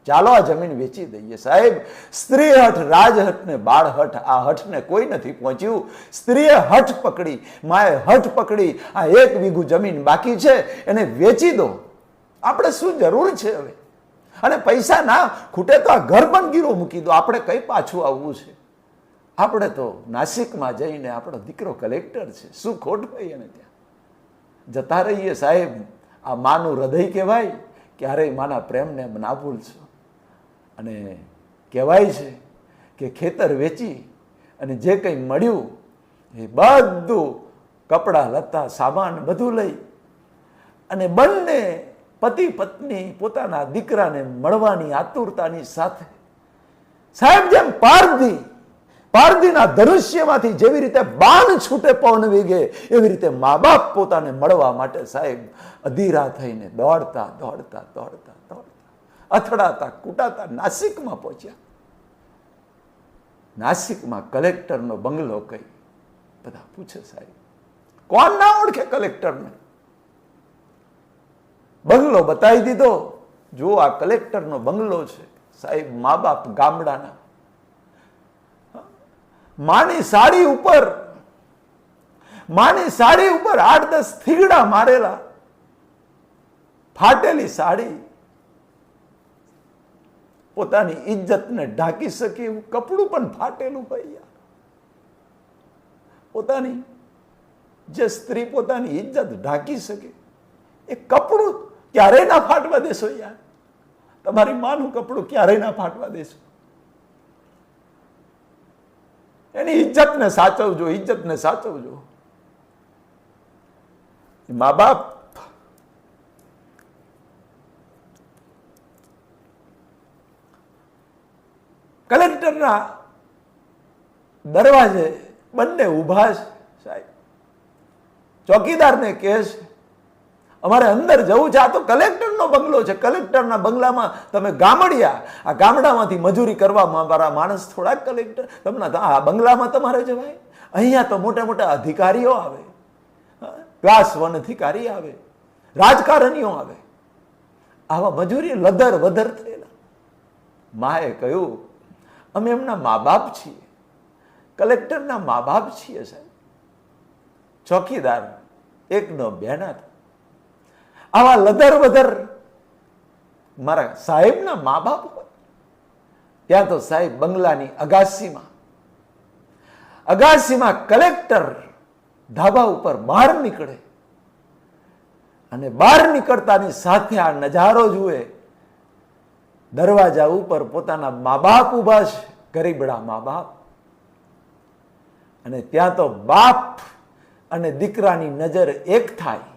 ચાલો આ જમીન વેચી દઈએ સાહેબ. સ્ત્રી હઠ, રાજહઠ ને બાળ હઠ, આ હઠને કોઈ નથી પહોંચ્યું. સ્ત્રીએ હઠ પકડી, માએ હઠ પકડી, આ 1 વીઘું જમીન બાકી છે, એને વેચી દો. આપણે શું જરૂર છે હવે? અને પૈસા ના ખૂટે તો આ ઘર પણ ગીરો મૂકી દો, આપણે કઈ પાછું આવવું છે? આપણે તો નાસિકમાં જઈને, આપણો દીકરો કલેક્ટર છે, શું ખોટ હોય એને ત્યાં જતા રહીએ સાહેબ. આ માનું હૃદય કહેવાય, ક્યારેય માના પ્રેમને ના ભૂલશો. અને કહેવાય છે કે ખેતર વેચી અને જે કંઈ મળ્યું એ બધું કપડાં લત્તા સામાન બધું લઈ અને બંને પતિ પત્ની પોતાના દીકરાને મળવાની આતુરતાની સાથે સાહેબ, જેમ પારધીના ધનુષ્યમાંથી જેવી રીતે બાણ છૂટે પવન વેગે, એવી રીતે મા બાપ પોતાને મળવા માટે સાહેબ અધીરા થઈને દોડતા દોડતા દોડતા દોડતા અથડાતા કૂટાતા નાસિકમાં પહોંચ્યા. નાસિકમાં કલેક્ટરનો બંગલો કઈ બધા પૂછે સાહેબ, કોણ ના ઓળખે કલેક્ટરને? બંગલો બતાવી દીધો. જો આ કલેક્ટરનો બંગલો છે સાહેબ. મા બાપ ગામડાના, માની સાડી ઉપર 8-10 થીગડા મારેલા, ફાટેલી સાડી, પોતાની ઇજ્જતને ઢાંકી શકે એવું કપડું પણ ફાટેલું હોય યાર. પોતાની જે સ્ત્રી પોતાની ઇજ્જત ઢાંકી શકે એ કપડું ક્યારેય ના ફાટવા દેશો યાર. તમારી માનું કપડું ક્યારેય ના ફાટવા દેશો. એની ઇજ્જતને સાચવજો, ઇજ્જતને સાચવજો. મા બાપ કલેક્ટરના દરવાજે બંને ઊભા છે સાહેબ. ચોકીદારને કહે છે અમારે અંદર જવું છે, આ તો કલેક્ટરનો બંગલો છે, કલેક્ટરના બંગલામાં તમે ગામડિયા, આ ગામડામાંથી મજૂરી કરવા મારા માણસ થોડાક કલેક્ટર, તમને આ બંગલામાં તમારે જવાય? અહીંયા તો મોટા મોટા અધિકારીઓ આવે, વ્યાસ વન અધિકારી આવે, રાજકારણીઓ આવે, આવા મજૂરી લધર વધર થયેલા. માએ કહ્યું અમે એમના મા બાપ છીએ, કલેક્ટરના મા બાપ છીએ સાહેબ. ચોકીદાર એકનો બેના હતા. આવા લધર વધર મારા સાહેબના મા બાપ હોય. ત્યાં તો સાહેબ બંગલાની અગાસીમાં કલેક્ટર ધાબા ઉપર બહાર નીકળે અને બહાર નીકળતાની સાથે આ નજારો જુએ. દરવાજા ઉપર પોતાના મા બાપ ઉભા છે, ગરીબડા મા બાપ, અને ત્યાં તો બાપ અને દીકરાની નજર એક થાય.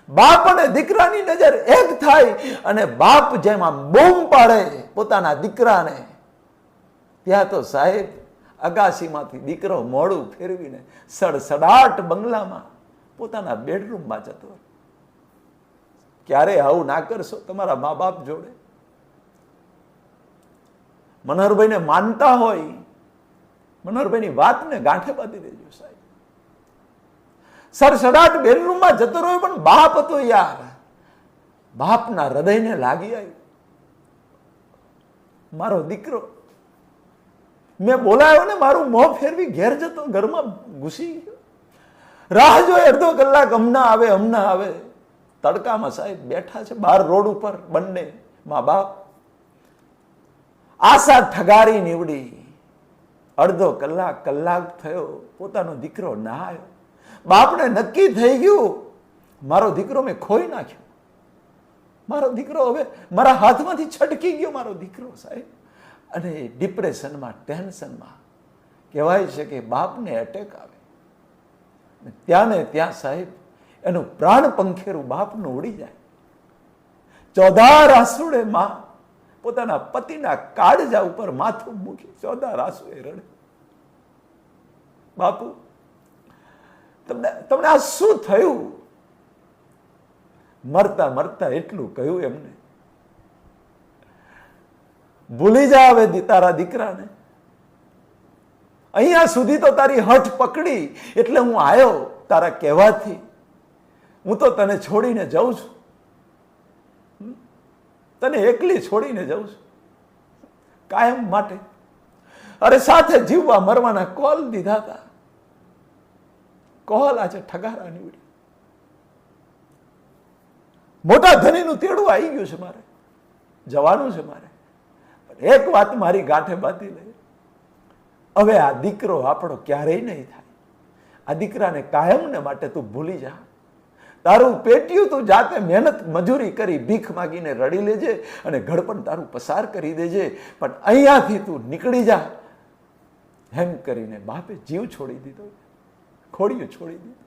બાપ અને દીકરાની નજર એક થાય અને બાપ જેમાં બૂમ પાડે પોતાના દીકરાને, ત્યાં તો સાહેબ અગાસીમાંથી દીકરો મોડું ફેરવીને સડસડાટ બંગલામાં પોતાના બેડરૂમમાં જતો. ક્યારે આવું ના કરશો તમારા મા બાપ જોડે? મનોહરભાઈને માનતા હોય, મનોહરભાઈની વાતને ગાંઠે બાંધી દેજો સાહેબ. સડસડાટ બેડરૂમમાં જતો રહ્યો, પણ બાપ હતો યાર. બાપના હૃદયને લાગી આવ્યું, મારો દીકરો. મેં બોલાયો ને મારું મોં ફેરવી ઘેર જતો, ઘરમાં ઘૂસી ગયો. રાહ જોઈ અડધો કલાક, હમણાં આવે હમણાં આવે. તડકામાં સાહેબ બેઠા છે બહાર રોડ ઉપર બંને મા બાપ. આશા ઠગારી નીવડી. અડધો કલાક થયો, પોતાનો દીકરો ના આવ્યો. બાપને નક્કી થઈ ગયું મારો દીકરો મેં ખોઈ નાખ્યો, મારો દીકરો હવે મારા હાથમાંથી છટકી ગયો, મારો દીકરો સાહેબ. અને ડિપ્રેશનમાં, ટેન્શનમાં કહેવાય છે કે બાપને એટેક આવે. ત્યાં ને ત્યાં સાહેબ એનું પ્રાણ પંખેરું બાપનું ઉડી જાય. ચોધાર આંસુડે માં પોતાના પતિના કાળજા ઉપર માથું મૂકી ચોધાર આંસુએ રડે. બાપુ તમને આ શું થયું? મરતા મરતા એટલું કહ્યું એમને, ભૂલી જા હવે તારા દીકરાને. અહીંયા સુધી તો તારી હઠ પકડી એટલે હું આવ્યો તારા કહેવાથી. હું તો તને છોડીને જાઉં છું, તને એકલી છોડીને જાઉં છું કાયમ માટે. અરે સાથે જીવવા મરવાના કોલ દીધા હતા, કોલ આજે ઠગારા નીવડી. મોટા ધનીનું તેડું આવી ગયું છે, મારે જવાનું છે. મારે એક વાત મારી ગાંઠે બાંધી લે, હવે આ દીકરો આપણો ક્યારેય નહીં થાય. આ દીકરાને કાયમને માટે તું ભૂલી જા. તારું પેટ્યું તું જાતે મહેનત મજૂરી કરી ભીખ માગીને રડી લેજે અને ઘડપણ તારું પસાર કરી દેજે, પણ અહીંયાથી તું નીકળી જા. એમ કરીને બાપે જીવ છોડી દીધો, ખોડિયું છોડી દીધું.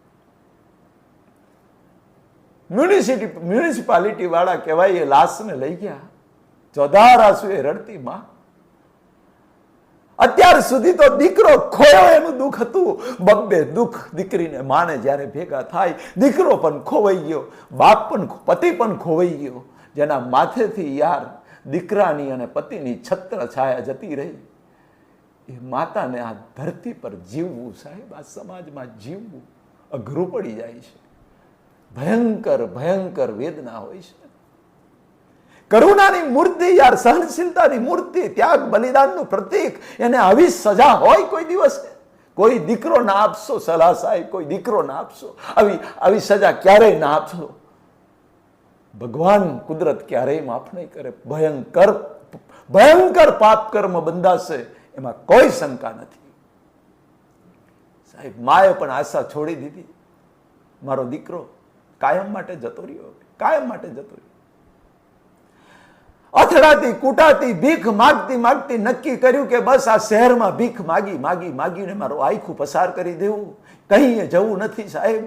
મ્યુનિસિપાલિટી વાળા કહેવાય એ લાશને લઈ ગયા. ચોધાર આંસુએ રડતી માં. અત્યાર સુધી તો દીકરો ખોયો એનું દુઃખ હતું. બબ્બે દુઃખ દીકરીને માને જ્યારે ભેગા થાય, દીકરો પણ ખોવાઈ ગયો, બાપ પણ, પતિ પણ ખોવાઈ ગયો. જેના માથેથી યાર દીકરાની અને પતિની છત્ર છાયા જતી રહી, એ માતાને આ ધરતી પર જીવવું સાહેબ, આ સમાજમાં જીવવું અઘરું પડી જાય છે. ભયંકર ભયંકર વેદના હોય છે. કરુણાની મૂર્તિ યાર, સહનશીલતાની મૂર્તિ, ત્યાગ બલિદાનનું પ્રતીક, એને આવી સજા હોય કોઈ દિવસ? કોઈ દીકરો ના આપશો સલાહ સાહેબ, કોઈ દીકરો ના આપશો, આવી સજા ક્યારેય ના આપશો. ભગવાન કુદરત ક્યારેય માફ નહીં કરે. ભયંકર ભયંકર પાપ કર્મ બંધાશે, એમાં કોઈ શંકા નથી સાહેબ. માએ પણ આશા છોડી દીધી. મારો દીકરો કાયમ માટે જતો રહ્યો, કાયમ માટે જતો રહ્યો. અથડાતી કૂટાતી ભીખ માગતી માગતી નક્કી કર્યું કે બસ આ શહેરમાં ભીખ માગીને મારું આખું પસાર કરી દેવું, કहीं જવું નથી સાહેબ.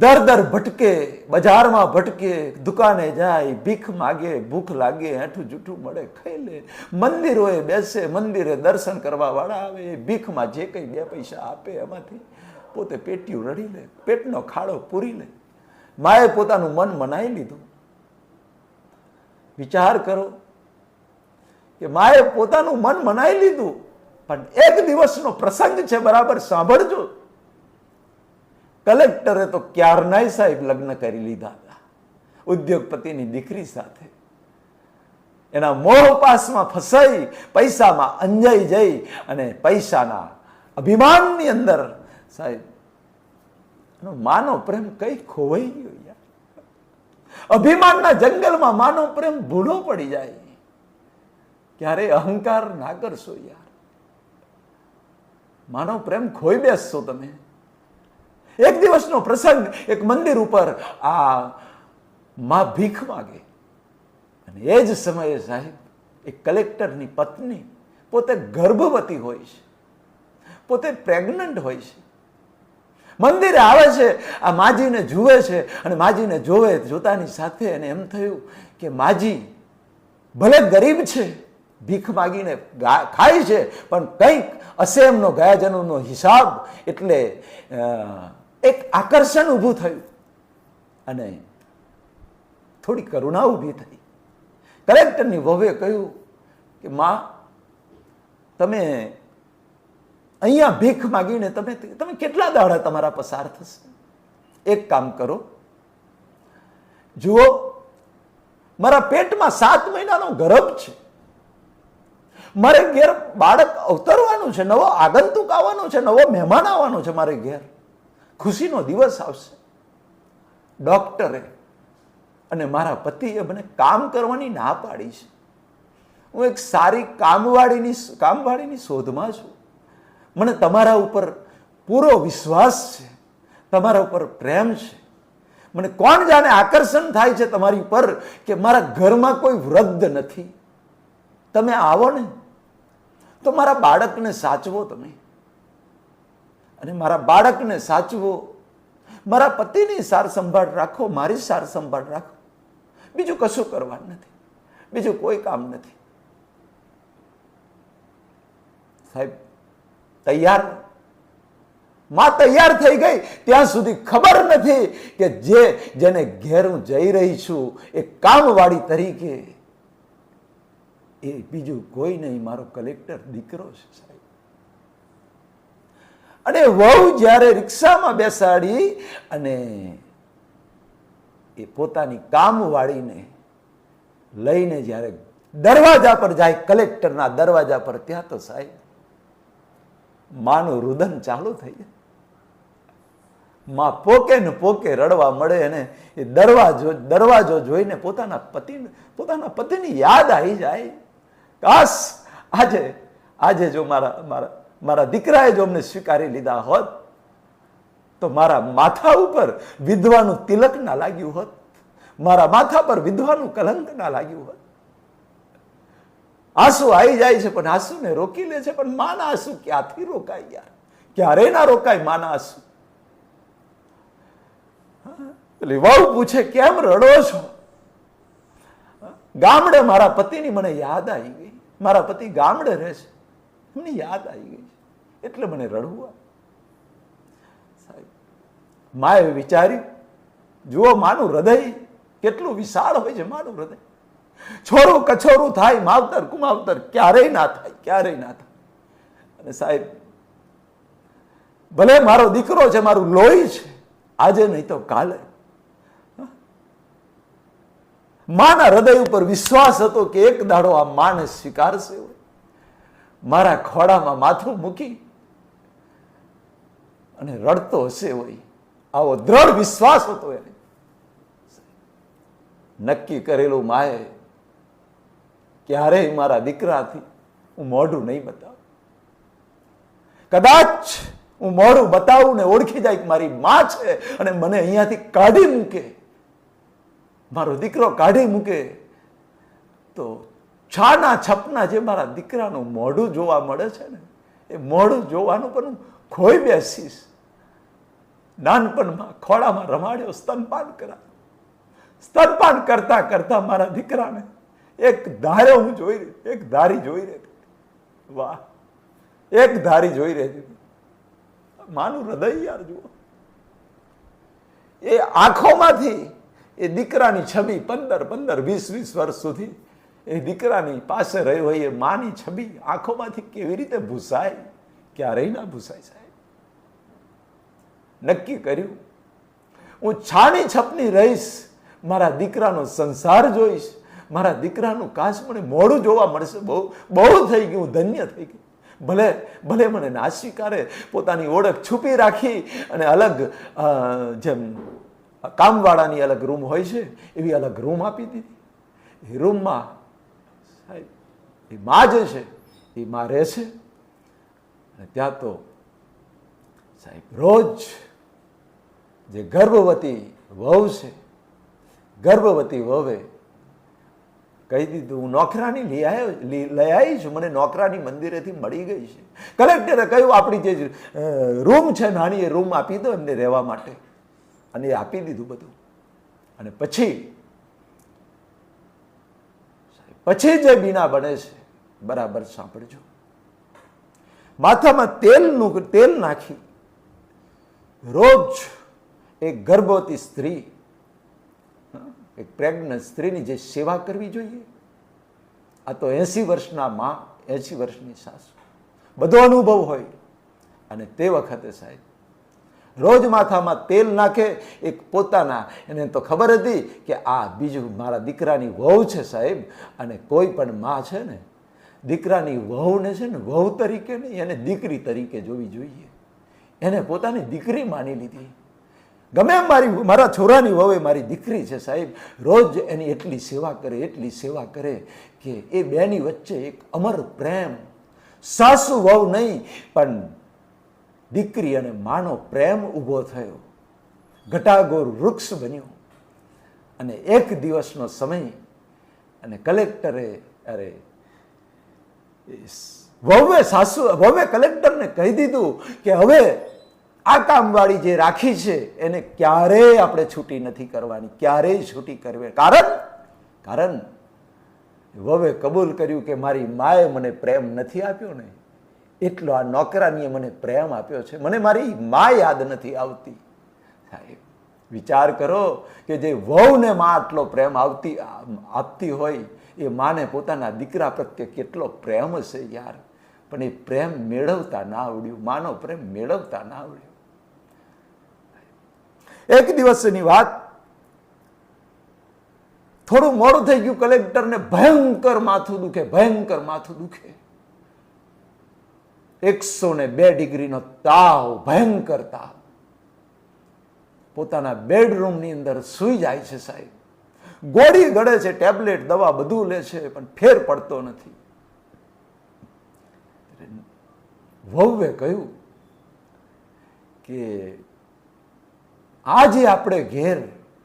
દર દર ભટકે, બજારમાં ભટકે, દુકાને જાય, ભીખ માગે, ભૂખ લાગે, હેઠું જૂઠું મળે ખાઈ લે, મંદિરોએ બેસે, મંદિરે દર્શન કરવા વાળા આવે, ભીખમાં જે કંઈ 2 પૈસા આપે એમાંથી પોતે પેટીયું રડી લે, પેટનો ખાડો પૂરી લે. માએ પોતાનું મન મનાઈ લીધું. વિચાર કરો કે માએ પોતાનું મન મનાઈ લીધું, પણ એક દિવસનો પ્રસંગ છે, બરાબર સાંભળજો. કલેક્ટરે તો ક્યારનાય સાહેબ લગ્ન કરી લીધા હતા ઉદ્યોગપતિની દીકરી સાથે. એના મોહપાસમાં ફસાઈ, પૈસામાં અંજાઈ જઈ અને પૈસાના અભિમાનની અંદર સાહેબ માનો પ્રેમ કઈ ખોવાઈ ગયો યાર. અભિમાનના જંગલમાં માનો પ્રેમ ભૂલો પડી જાય. ક્યારે અહંકાર ના કરશો યાર. માનો પ્રેમ ખોઈ બેસશો તમે. એક દિવસનો પ્રસંગ, એક મંદિર ઉપર આ માં ભીખ માગે અને એ જ સમયે સાહેબ એક કલેક્ટરની પત્ની પોતે ગર્ભવતી હોય છે, પોતે પ્રેગ્નન્ટ હોય છે. મંદિરે આવે છે, આ માજીને જુએ છે અને માજીને જોવે જોતાની સાથે એને એમ થયું કે માજી ભલે ગરીબ છે, ભીખ માગીને ખાય છે, પણ કંઈક હશે એમનો ગયાજનોનો હિસાબ. એટલે એક આકર્ષણ ઊભું થયું અને થોડી કરુણા ઊભી થઈ. કલેક્ટરની વહુએ કહ્યું કે માં, તમે અહીંયા ભીખ માગીને તમે કેટલા દાડા તમારા પસાર થશે? એક કામ કરો, જુઓ મારા પેટમાં 7 મહિનાનો ગર્ભ છે, મારે ઘેર બાળક અવતરવાનું છે, નવો આગંતુક આવવાનો છે, નવો મહેમાન આવવાનો છે મારે ઘેર, ખુશીનો દિવસ આવશે. ડોક્ટરે અને મારા પતિએ મને કામ કરવાની ના પાડી છે. હું એક સારી કામવાળીની શોધમાં છું. મને તમારા ઉપર પૂરો વિશ્વાસ છે, તમારા ઉપર પ્રેમ છે. મને કોણ જાણે આકર્ષણ થાય છે તમારી પર કે મારા ઘરમાં કોઈ વૃદ્ધ નથી. તમે આવો ને તો મારા બાળકને સાચવો તમે, અને મારા બાળકને સાચવો, મારા પતિની સાર સંભાળ રાખો, મારી સાર સંભાળ રાખો. બીજું કશું કરવાનું નથી, બીજું કોઈ કામ નથી. સાહેબ તૈયાર, માં તૈયાર થઈ ગઈ. ત્યાં સુધી ખબર નથી કે જેને ઘેર હું જઈ રહી છું એ કામવાળી તરીકે, એ બીજું કોઈ નહીં, મારો કલેક્ટર દીકરો છે સાહેબ. અને વહુ જ્યારે રિક્ષામાં બેસાડી અને એ પોતાની કામવાળીને લઈને જ્યારે દરવાજા પર જાય, કલેક્ટરના દરવાજા પર, ત્યાં તો સાહેબ માનું રુદન ચાલુ થઈ જાય. માં પોકે ને પોકે રડવા મળે અને એ દરવાજો જોઈને પોતાના પતિની યાદ આવી જાય. કાશ આજે જો મારા દીકરાએ જો અમને સ્વીકારી લીધા હોત તો મારા માથા ઉપર વિધવાનું તિલક ના લાગ્યું હોત, મારા માથા પર વિધવાનું કલંક ના લાગ્યું હોત. આંસુ આવી જાય છે પણ આંસુને રોકી લે છે, પણ માના આંસુ ક્યાંથી રોકાય યાર? ક્યારેય ના રોકાય માના આંસુ. એટલે વહુ પૂછે, કેમ રડો છો? ગામડે મારા પતિની મને યાદ આવી ગઈ, મારા પતિ ગામડે રહે છે, મને યાદ આવી ગઈ એટલે મને રડવું. સાહેબ માએ વિચાર્યું, જુઓ માનું હૃદય કેટલું વિશાળ હોય છે. માનું હૃદય છોરું કછોરું થાય, માવતર કુમાવતર ક્યારેય ના થાય, ક્યારેય ના થાય. અને સાહેબ ભલે મારો દીકરો છે, મારું લોહી છે, આજે નહીં તો કાલે. માના હૃદય ઉપર વિશ્વાસ હતો કે એક દાડો આ માને સ્વીકારશે, મારા ખોડામાં માથું મૂકી અને રડતો હશે હોય, આવો દ્રઢ વિશ્વાસ હતો એને. નક્કી કરેલું માએ ક્યારેય મારા દીકરાથી હું મોઢું નહીં બતાવું. કદાચ હું મોઢું બતાવું ને ઓળખી જાય કે મારી માં છે અને મને અહીંયાથી કાઢી મૂકે, મારો દીકરો કાઢી મૂકે, તો છાના છપના જે મારા દીકરાનું મોઢું જોવા મળે છે ને, એ મોઢું જોવાનું પણ હું ખોઈ બેસીશ. નાનપણમાં ખોળામાં રમાડ્યો, સ્તનપાન કરાવ્યું. સ્તનપાન કરતા કરતા મારા દીકરાને એક ધારે હું જોઈ રહી, એક ધારી જોઈ રહી. વાહ, એક ધારી જોઈ રહી. માનું હૃદય યાર જુઓ. એ આંખોમાંથી એ દીકરાની છબી 15-20 વર્ષ સુધી એ દીકરાની પાસે રહી હોય એ માની છબી આંખોમાંથી કેવી રીતે ભૂસાય? ક્યારેય ના ભૂસાય સાહેબ. નક્કી કર્યું હું છાની છપની રહીશ, મારા દીકરાનો સંસાર જોઈશ, મારા દીકરાનું કાશ મને મોડું જોવા મળશે. બહુ થઈ ગયું, ધન્ય થઈ ગયું. ભલે મને ના સ્વીકારે, પોતાની ઓળખ છુપી રાખી અને અલગ જેમ કામવાળાની અલગ રૂમ હોય છે એવી અલગ રૂમ આપી દીધી. એ રૂમમાં સાહેબ એ મા જે છે એ મા રહે છે. અને ત્યાં તો સાહેબ રોજ જે ગર્ભવતી વહુ છે, ગર્ભવતી વહુએ કહી દીધું હું નોકરાની લઈ આવી છું, મને નોકરાની મંદિરેથી મળી ગઈ છે. કલેક્ટરે કહ્યું આપણી જે રૂમ છે નાની એ રૂમ આપી દો એમને રહેવા માટે. અને એ આપી દીધું બધું. અને પછી જે બીના બને છે બરાબર સાંભળજો. માથામાં તેલ નાખી રોજ એક ગર્ભવતી સ્ત્રી, એક પ્રેગ્નન્ટ સ્ત્રીની જે સેવા કરવી જોઈએ, આ તો 80 વર્ષના માં, 80 વર્ષની સાસુ, બધો અનુભવ હોય. અને તે વખતે સાહેબ રોજ માથામાં તેલ નાખે. એક પોતાના, એને તો ખબર હતી કે આ બીજું મારા દીકરાની વહુ છે સાહેબ. અને કોઈ પણ માં છે ને દીકરાની વહુને છે ને વહુ તરીકે નહીં, એને દીકરી તરીકે જોવી જોઈએ. એને પોતાની દીકરી માની લીધી. ગમે એમ મારા છોરાની વહુ એ મારી દીકરી છે સાહેબ. રોજ એની એટલી સેવા કરે, એટલી સેવા કરે કે એ બેની વચ્ચે એક અમર પ્રેમ, સાસુ વહુ નહીં પણ દીકરી અને માનો પ્રેમ ઊભો થયો, ઘટાઘોર વૃક્ષ બન્યો. અને એક દિવસનો સમય અને કલેક્ટરે વહુએ કલેક્ટરને કહી દીધું કે હવે આ કામવાળી જે રાખી છે એને ક્યારેય આપણે છૂટી નથી કરવાની, ક્યારેય છૂટી કરવી. કારણ વહુએ કબૂલ કર્યું કે મારી માએ મને પ્રેમ નથી આપ્યો ને એટલો આ નોકરાનીએ મને પ્રેમ આપ્યો છે, મને મારી મા યાદ નથી આવતી. સાહેબ વિચાર કરો કે જે વહુને મા આટલો પ્રેમ આપતી હોય એ માને પોતાના દીકરા પ્રત્યે કેટલો પ્રેમ હશે યાર. પણ એ પ્રેમ મેળવતા ના આવડ્યું, માનો પ્રેમ મેળવતા ના આવડ્યું. એક દિવસની વાત, થોડું મોડું થઈ ગયું, કલેક્ટરને ભયંકર માથું દુખે, ભયંકર માથું દુખે. 102 ડિગ્રીનો તાવ, ભયંકર તાવ. પોતાના બેડરૂમની અંદર સૂઈ જાય છે સાહેબ. ગોળી ગળે છે, ટેબ્લેટ, દવા બધું લે છે પણ ફેર પડતો નથી. વહુએ કહ્યું કે આજે આપણે ઘેર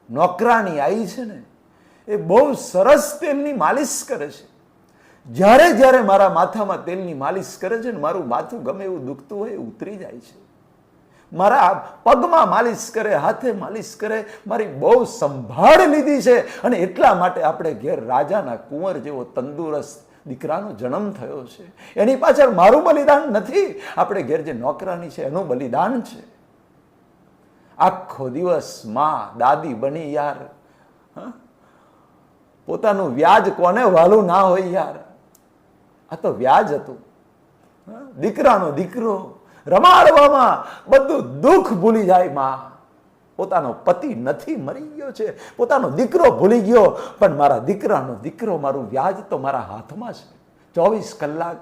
નોકરાણી આવી છે ને એ બહુ સરસ તેલની માલિશ કરે છે. જ્યારે જ્યારે મારા માથામાં તેલની માલિશ કરે છે ને મારું માથું ગમે એવું દુખતું હોય ઉતરી જાય છે. મારા પગમાં માલિશ કરે, હાથે માલિશ કરે, મારી બહુ સંભાળ લીધી છે. અને એટલા માટે આપણે ઘેર રાજાના કુંવર જેવો તંદુરસ્ત દીકરાનો જન્મ થયો છે. એની પાછળ મારું બલિદાન નથી, આપણે ઘેર જે નોકરાની છે એનું બલિદાન છે. આખો દિવસ માં દાદી બની યાર. પોતાનું વ્યાજ કોને વાલું ના હોય યાર. આ તો વ્યાજ હતું. દીકરાનો દીકરો રમાડવામાં બધું દુઃખ ભૂલી જાય માં. પોતાનો પતિ નથી, મરી ગયો છે, પોતાનો દીકરો ભૂલી ગયો, પણ મારા દીકરાનો દીકરો, મારું વ્યાજ તો મારા હાથમાં છે. 24 કલાક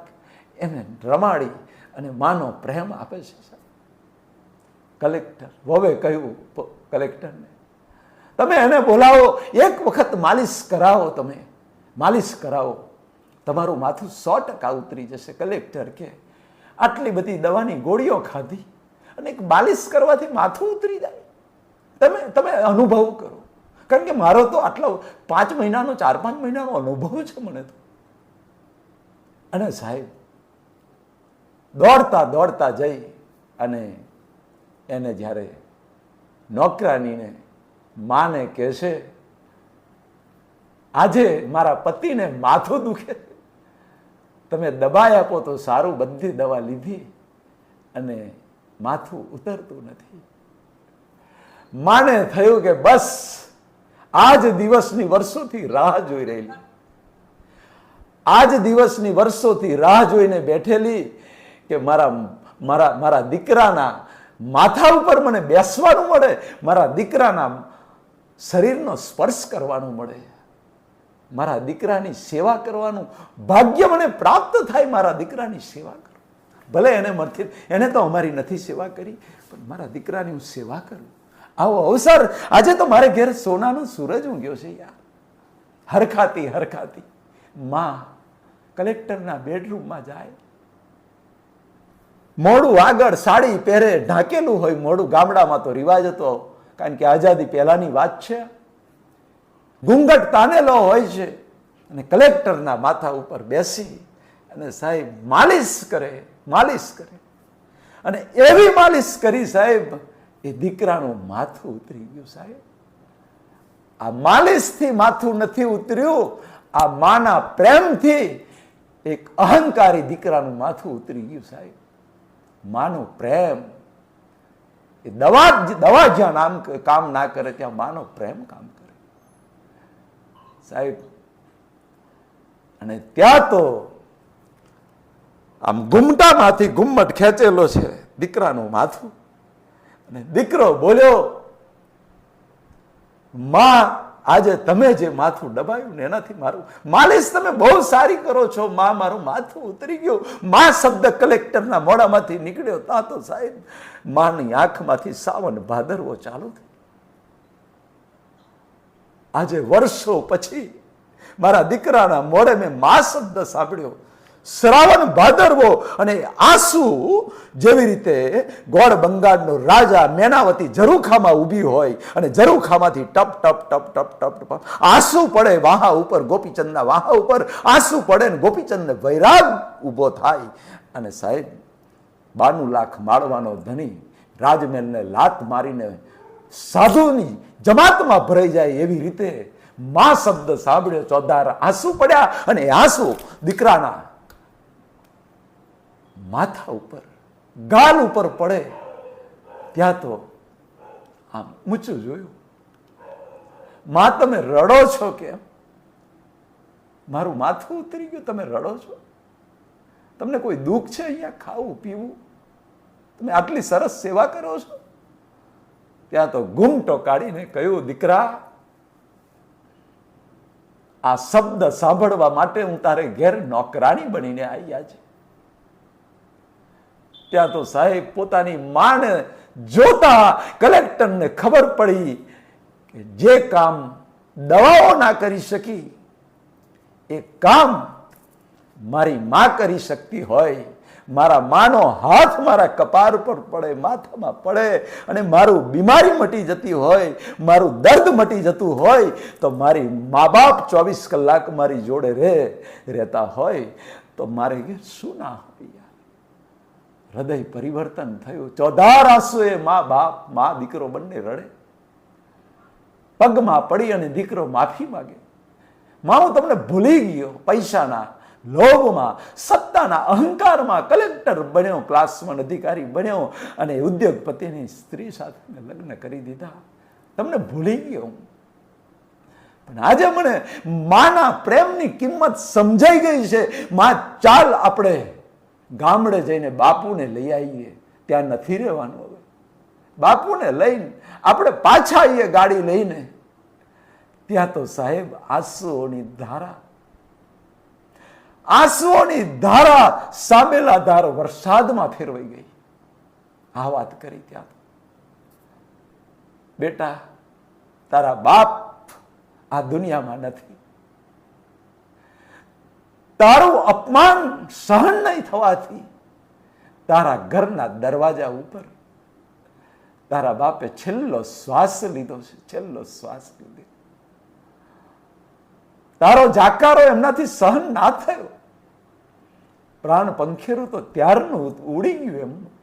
એને રમાડી અને માનો પ્રેમ આપે છે. કલેક્ટર વહુએ કહ્યું કલેક્ટરને, તમે એને બોલાવો, એક વખત માલિશ કરાવો, તમે માલિશ કરાવો, તમારું માથું 100% ઉતરી જશે. કલેક્ટર કે આટલી બધી દવાની ગોળીઓ ખાધી અને એક માલિશ કરવાથી માથું ઉતરી જાય? તમે અનુભવ કરો. કારણ કે મારો તો આટલો 5 મહિનાનો 4-5 મહિનાનો અનુભવ છે મને તો. અને સાહેબ દોડતા જઈ અને એને જ્યારે નોકરાનીને માને કહે છે, આજે મારા પતિને માથું દુખે, તમે દબાઈ આપો તો સારું. બધી દવા લીધી અને માથું ઉતરતું નથી. માને થયું કે બસ આજ દિવસની વર્ષોથી રાહ જોઈ રહેલી, આજ દિવસની વર્ષોથી રાહ જોઈને બેઠેલી કે મારા દીકરાના માથા ઉપર મને બેસવાનું મળે, મારા દીકરાના શરીરનો સ્પર્શ કરવાનું મળે, મારા દીકરાની સેવા કરવાનું ભાગ્ય મને પ્રાપ્ત થાય. મારા દીકરાની સેવા કરું, ભલે એને તો અમારી નથી સેવા કરી, પણ મારા દીકરાની હું સેવા કરું. આવો અવસર આજે તો મારે ઘેર સોનાનો સૂરજ ઊગ્યો છે યાર. હરખાતી માં કલેક્ટરના બેડરૂમમાં જાય, મોડું આગળ સાડી પહેરે, ઢાંકેલું હોય મોડું. ગામડામાં તો રિવાજ હતો, કારણ કે આઝાદી પહેલાની વાત છે. ઘૂંઘટ તાનેલો હોય છે અને કલેક્ટરના માથા ઉપર બેસી અને સાહેબ માલિશ કરે. અને એવી માલિશ કરી સાહેબ, એ દીકરાનું માથું ઉતરી ગયું સાહેબ. આ માલિશથી માથું નથી ઉતર્યું, આ માના પ્રેમથી એક અહંકારી દીકરાનું માથું ઉતરી ગયું સાહેબ. માનો પ્રેમ એ દવા જ્યાં કામ ના કરે ત્યાં માનો પ્રેમ કામ કરે સાહેબ. અને ત્યાં તો આમ ઘૂમટામાંથી ઘુમ્મટ ખેંચેલો છે દીકરાનું માથું, અને દીકરો બોલ્યો, માં આજે તમે જે માથું દબાયું ને એનાથી મારું માલિશ તમે બહુ સારી કરો છો માં, મારું માથું ઉતરી ગયું. માં શબ્દ કલેક્ટરના મોઢામાંથી નીકળ્યો તા તો સાહેબ માની આંખમાંથી સાવન ભાદરવો ચાલુ થયો. આજે વર્ષો પછી મારા દીકરાના મોઢે મેં માં શબ્દ સાંભળ્યો, શ્રાવણ ભાદરવો. અને આંસુ જેવી રીતે ગોળ બંગાળનો રાજા મેનાવતી ઝરૂખામાં ઊભી હોય અને ઝરૂખામાંથી ટપ ટપ ટપ ટપ ટપ ટપ આંસુ પડે વાહા ઉપર, ગોપીચંદના વાહા ઉપર આંસુ પડે ને ગોપીચંદને વૈરાગ ઊભો થાય. અને સાહેબ 92 લાખ માળવાનો ધણી રાજમહેલને લાત મારીને સાધુની જમાતમાં ભરાઈ જાય એવી રીતે માં શબ્દ સાંભળ્યો, ચોધાર આંસુ પડ્યા. અને આંસુ દીકરાના માથા ઉપર, ગાલ ઉપર પડે ત્યાં તો આમ ઊંચું જોયું. માં તમે રડો છો કેમ? મારું માથું ઉતરી ગયું, તમે રડો છો? તમને કોઈ દુઃખ છે અહીંયા ખાવું પીવું? તમે આટલી સરસ સેવા કરો છો? ત્યાં તો ઘૂમટો કાઢીને કહ્યું, દીકરા આ શબ્દ સાંભળવા માટે હું તારે ઘેર નોકરાણી બનીને આવ્યા છે. ત્યાં તો સાહેબ પોતાની માને જોતા કલેક્ટરને ખબર પડી કે જે કામ દવાઓ ના કરી શકી એ કામ મારી માં કરી શકતી હોય. મારા માનો હાથ મારા કપાર પર પડે, માથામાં પડે અને મારું બીમારી મટી જતી હોય, મારું દર્દ મટી જતું હોય તો મારી મા બાપ 24 કલાક મારી જોડે રહેતા હોય તો મારે શું ના હોય? હૃદય પરિવર્તન થયું. ચોધાર આંસુએ મા દીકરો બંને રડે. પગમાં પડી અને દીકરો માફી માગે, માં હું તમને ભૂલી ગયો. પૈસાના લોભમાં, સત્તાના અહંકારમાં કલેક્ટર બન્યો, ક્લાસમાં અધિકારી બન્યો અને ઉદ્યોગપતિની સ્ત્રી સાથે લગ્ન કરી દીધા. તમને ભૂલી ગયો હું. પણ આજે મને માના પ્રેમની કિંમત સમજાઈ ગઈ છે. માં ચાલ આપણે ગામડે જઈને બાપુને લઈ આવીએ. ત્યાં નથી રહેવાનું હવે. બાપુને લઈને આપણે પાછા આવીએ ગાડી લઈને. ત્યાં તો સાહેબ આંસુઓની ધારા સામેલા ધાર વરસાદમાં ફેરવાઈ ગઈ. આ વાત કરી ત્યાં તો, બેટા તારા બાપ આ દુનિયામાં નથી. તારું અપમાન સહન નહીં થવાથી તારા ઘરના દરવાજા ઉપર તારા બાપે છેલ્લો શ્વાસ લીધો છે, છેલ્લો શ્વાસ લીધો. તારો જાકારો એમનાથી સહન ના થયો. પ્રાણ પંખેરું તો ત્યારનું ઉડી ગયું એમનું.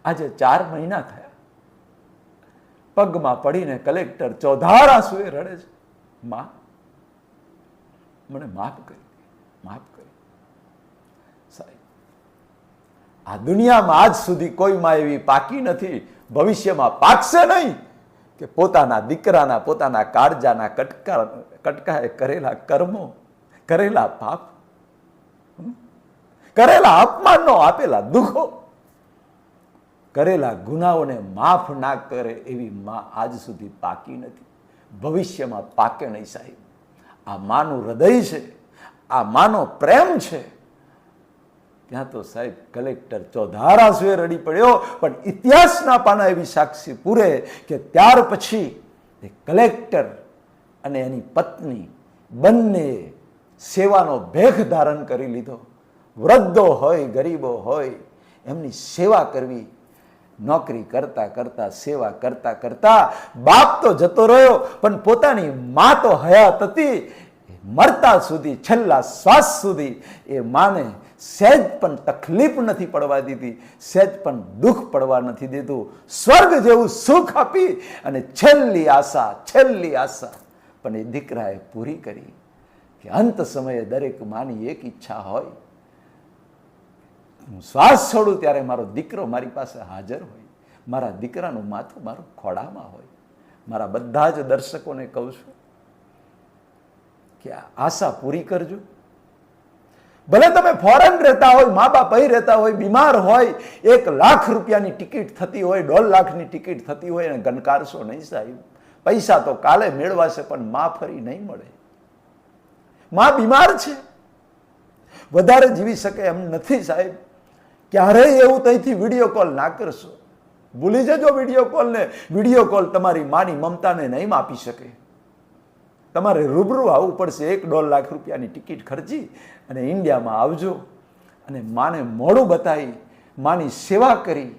આજે 4 મહિના થયા. પગમાં પડીને કલેક્ટર ચોધાર આંસુએ રડે છે, માં મને માફ કરી, માફ કરી. સાહેબ, આ દુનિયામાં આજ સુધી કોઈ માં એવી પાકી નથી, ભવિષ્યમાં પાકશે નહીં કે પોતાના દીકરાના, પોતાના કાળજાના કટકાએ કરેલા કર્મો, કરેલા પાપ, કરેલા અપમાનનો, આપેલા દુઃખો, કરેલા ગુનાઓને માફ ના કરે એવી માં આજ સુધી પાકી નથી, ભવિષ્યમાં પાકે નહીં. સાહેબ, આ માનું હૃદય છે, આ માનો પ્રેમ છે. ત્યાં તો સાહેબ કલેક્ટર ચોધાર આંસુએ રડી પડ્યો. પણ ઇતિહાસના પાના એવી સાક્ષી પૂરે કે ત્યાર પછી એ કલેક્ટર અને એની પત્ની બંને સેવાનો ભેખ ધારણ કરી લીધો. વૃદ્ધો હોય, ગરીબો હોય, એમની સેવા કરવી. નોકરી કરતા કરતા, સેવા કરતા કરતા બાપ તો જતો રહ્યો, પણ પોતાની માં તો હયાત હતી. મરતા સુધી, છેલ્લા શ્વાસ સુધી એ માને સહેજ પણ તકલીફ નથી પડવા દીધી, સહેજ પણ દુઃખ પડવા નથી દીધું. સ્વર્ગ જેવું સુખ આપી અને છેલ્લી આશા પણ એ દીકરાએ પૂરી કરી કે અંત સમયે દરેક માની એક ઈચ્છા હોય, હું શ્વાસ છોડું ત્યારે મારો દીકરો મારી પાસે હાજર હોય, મારા દીકરાનું માથું મારું ખોળામાં હોય. મારા બધા જ દર્શકોને કહું છું કે આ આશા પૂરી કરજો. ભલે તમે ફોરેન રહેતા હોય, મા બાપ અહીં રહેતા હોય, બીમાર હોય, 1 લાખ રૂપિયાની ટિકિટ થતી હોય, 1.5 લાખની ટિકિટ થતી હોય, અને ગણકારશો નહીં સાહેબ. પૈસા તો કાલે મેળવાશે પણ માં ફરી નહીં મળે. માં બીમાર છે, વધારે જીવી શકે એમ નથી સાહેબ. ક્યારેય એવું ત્યાંથી વિડીયો કોલ ના કરશો. ભૂલી જજો વિડીયો કોલને. વિડીયો કોલ તમારી માની મમતાને નહીં માપી શકે. તમારે રૂબરૂ આવવું પડશે. 1.5 લાખ રૂપિયાની ટિકિટ ખર્ચી અને ઇન્ડિયામાં આવજો અને માને મોઢું બતાવી, માની સેવા કરી,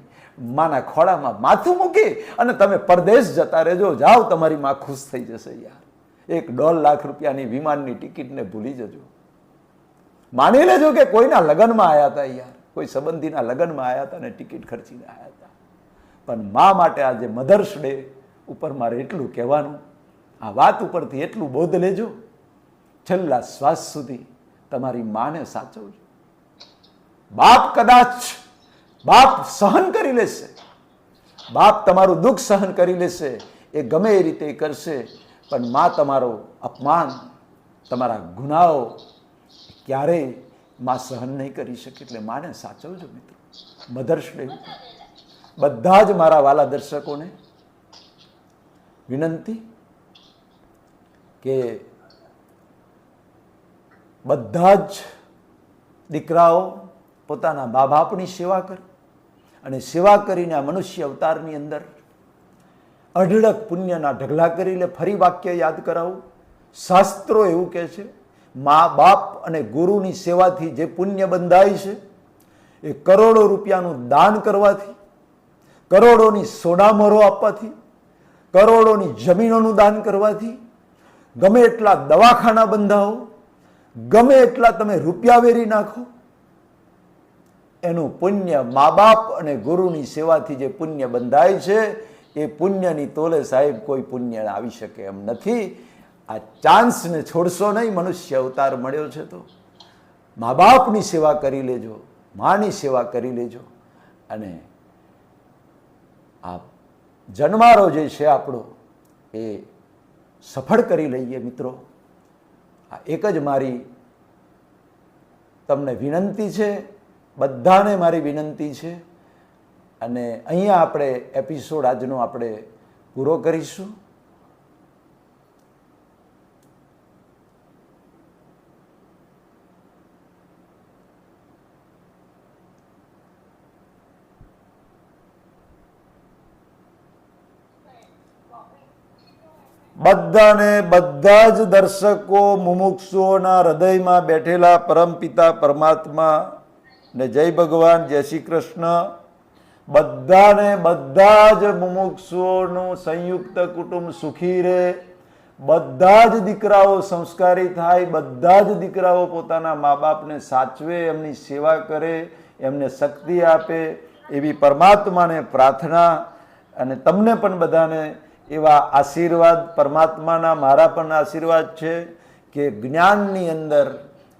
માના ખોળામાં માથું મૂકી અને તમે પરદેશ જતા રહેજો. જાઓ, તમારી માં ખુશ થઈ જશે યાર. 1.5 લાખ રૂપિયાની વિમાનની ટિકિટને ભૂલી જજો. માની લેજો કે કોઈના લગ્નમાં આવ્યા હતા યાર, કોઈ સંબંધીના લગ્નમાં આવ્યા હતા ને ટિકિટ ખર્ચીને આવ્યા હતા. પણ મા માટે આજે મધર્સ ડે ઉપર મારે એટલું કહેવાનું, આ વાત ઉપરથી એટલું બોધ લેજો, છેલ્લા શ્વાસ સુધી તમારી માને સાચવજો. બાપ કદાચ સહન કરી લેશે, બાપ તમારું દુઃખ સહન કરી લેશે, એ ગમે એ રીતે કરશે, પણ માં તમારો અપમાન, તમારા ગુનાઓ ક્યારેય માં સહન નહીં કરી શકે. એટલે માને સાચવજો મિત્રો. મધર્સ ડે બધા જ મારા વાલા દર્શકોને વિનંતી કે બધા જ દીકરાઓ પોતાના મા બાપની સેવા કરે અને સેવા કરીને આ મનુષ્ય અવતારની અંદર અઢળક પુણ્યના ઢગલા કરી લે. ફરી વાક્ય યાદ કરાવું. શાસ્ત્રો એવું કહે છે, મા બાપ અને ગુરુની સેવાથી જે પુણ્ય બંધાય છે એ કરોડો રૂપિયાનું દાન કરવાથી, કરોડોની સોનામોહરો આપવાથી, કરોડોની જમીનોનું દાન કરવાથી, ગમે એટલા દવાખાના બંધાવો, ગમે એટલા તમે રૂપિયા વેરી નાખો, એનું પુણ્ય મા બાપ અને ગુરુની સેવાથી જે પુણ્ય બંધાય છે એ પુણ્યની તોલે સાહેબ કોઈ પુણ્ય આવી શકે એમ નથી. આ ચાન્સને છોડશો નહીં. મનુષ્ય અવતાર મળ્યો છે તો મા બાપની સેવા કરી લેજો, માની સેવા કરી લેજો અને આ જન્મારો જે છે આપણો એ સફળ કરી લઈએ મિત્રો. આ એક જ મારી તમને વિનંતી છે, બધાને મારી વિનંતી છે. અને અહીંયા આપણે એપિસોડ આજનો આપણે પૂરો કરીશું. બધાને, બધા જ દર્શકો, મુમુક્ષુઓના હૃદયમાં બેઠેલા પરમપિતા પરમાત્મા ને જય ભગવાન, જય શ્રી કૃષ્ણ. બધાને, બધા જ મુમુક્ષુઓનું સંયુક્ત કુટુંબ સુખી રહે, બધા જ દીકરાઓ સંસ્કારી થાય, બધા જ દીકરાઓ પોતાના મા બાપને સાચવે, એમની સેવા કરે, એમને શક્તિ આપે એવી પરમાત્માને પ્રાર્થના. અને તમને પણ બધાને એવા આશીર્વાદ પરમાત્માના મારા પણ આશીર્વાદ છે કે જ્ઞાનની અંદર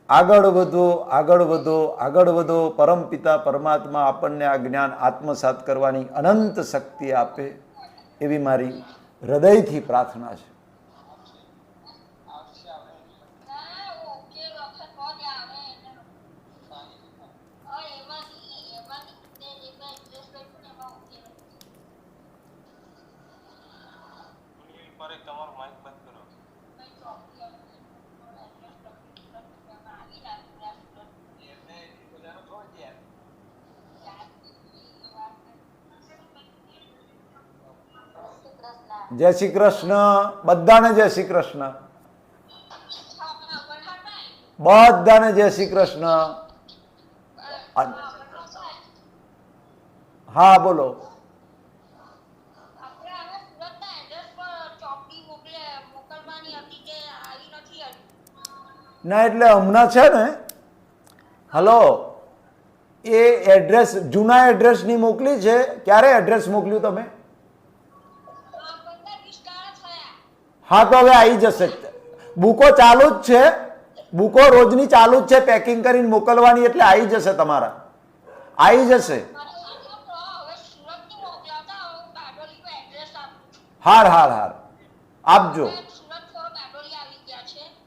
આગળ વધો, આગળ વધો, આગળ વધો. પરમપિતા પરમાત્મા આપણને આ જ્ઞાન આત્મસાત કરવાની અનંત શક્તિ આપે એવી મારી હૃદયથી પ્રાર્થના છે. જય શ્રી કૃષ્ણ. બધાને જય શ્રી કૃષ્ણ. બધાને જય શ્રી કૃષ્ણ. હા બોલો. ના એટલે હમણાં છે ને, હલો, એ એડ્રેસ જૂના એડ્રેસની મોકલી છે. ક્યારે એડ્રેસ મોકલ્યું તમે? હા તો હવે આવી જશે. બુકો ચાલુ જ છે, બુકો રોજની ચાલુ જ છે, પેકિંગ કરીને મોકલવાની, એટલે આવી જશે. તમારા આવી જશે. હાર હાર હાર આપજો.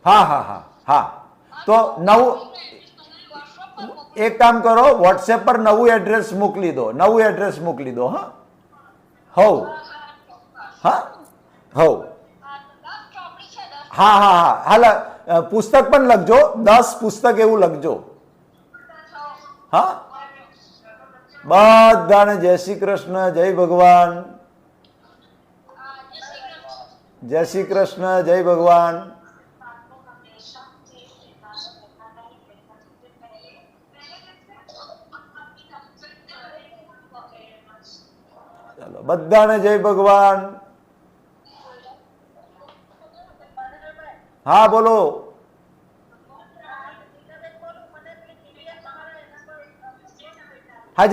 હા હા હા હા. તો નવું એક કામ કરો, વોટ્સએપ પર નવું એડ્રેસ મોકલી દો, નવું એડ્રેસ મોકલી દો. હા હવ હા હવ હા હા હા. હાલ પુસ્તક પણ લખજો, 10 પુસ્તક એવું લખજો. હા બધાને જય શ્રી કૃષ્ણ. જય ભગવાન. જય શ્રી કૃષ્ણ. જય ભગવાન. ચાલો બધાને જય ભગવાન. હા બોલો. હા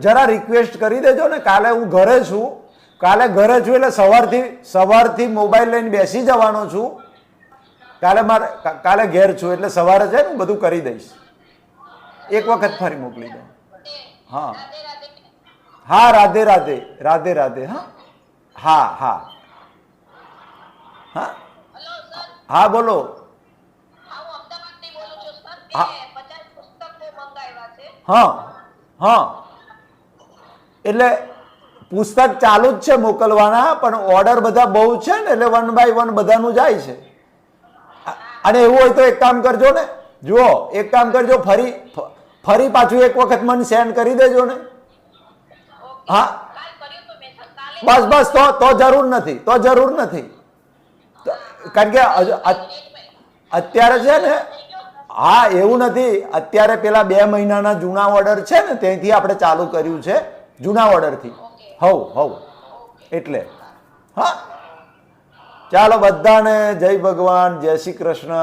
જરા રિક્વેસ્ટ કરી દેજો ને. કાલે હું ઘરે છું, કાલે ઘરે છું એટલે સવારથી મોબાઈલ લઈને બેસી જવાનો છું. કાલે ઘેર છું એટલે સવારે છે ને બધું કરી દઈશ. એક વખત ફરી મોકલી દો. હા હા રાધે રાધે. રાધે રાધે. હા હા હા હા હા બોલો. હા હા એટલે પુસ્તક ચાલુ જ છે મોકલવાના, પણ ઓર્ડર બધા બહુ છે ને એટલે 1 by 1 બધાનું જાય છે. અને એવું હોય તો એક કામ કરજો ને, જુઓ એક કામ કરજો, ફરી પાછું એક વખત મને સેન્ડ કરી દેજો ને. હા બસ બસ. તો જરૂર નથી, તો જરૂર નથી. કારણ કે અત્યારે છે ને, હા એવું નથી, અત્યારે પેલા 2 મહિનાના જૂના ઓર્ડર છે ને ત્યાંથી આપણે ચાલુ કર્યું છે, જૂના ઓર્ડરથી. હવ એટલે હા ચાલો બધાને જય ભગવાન. જય શ્રી કૃષ્ણ.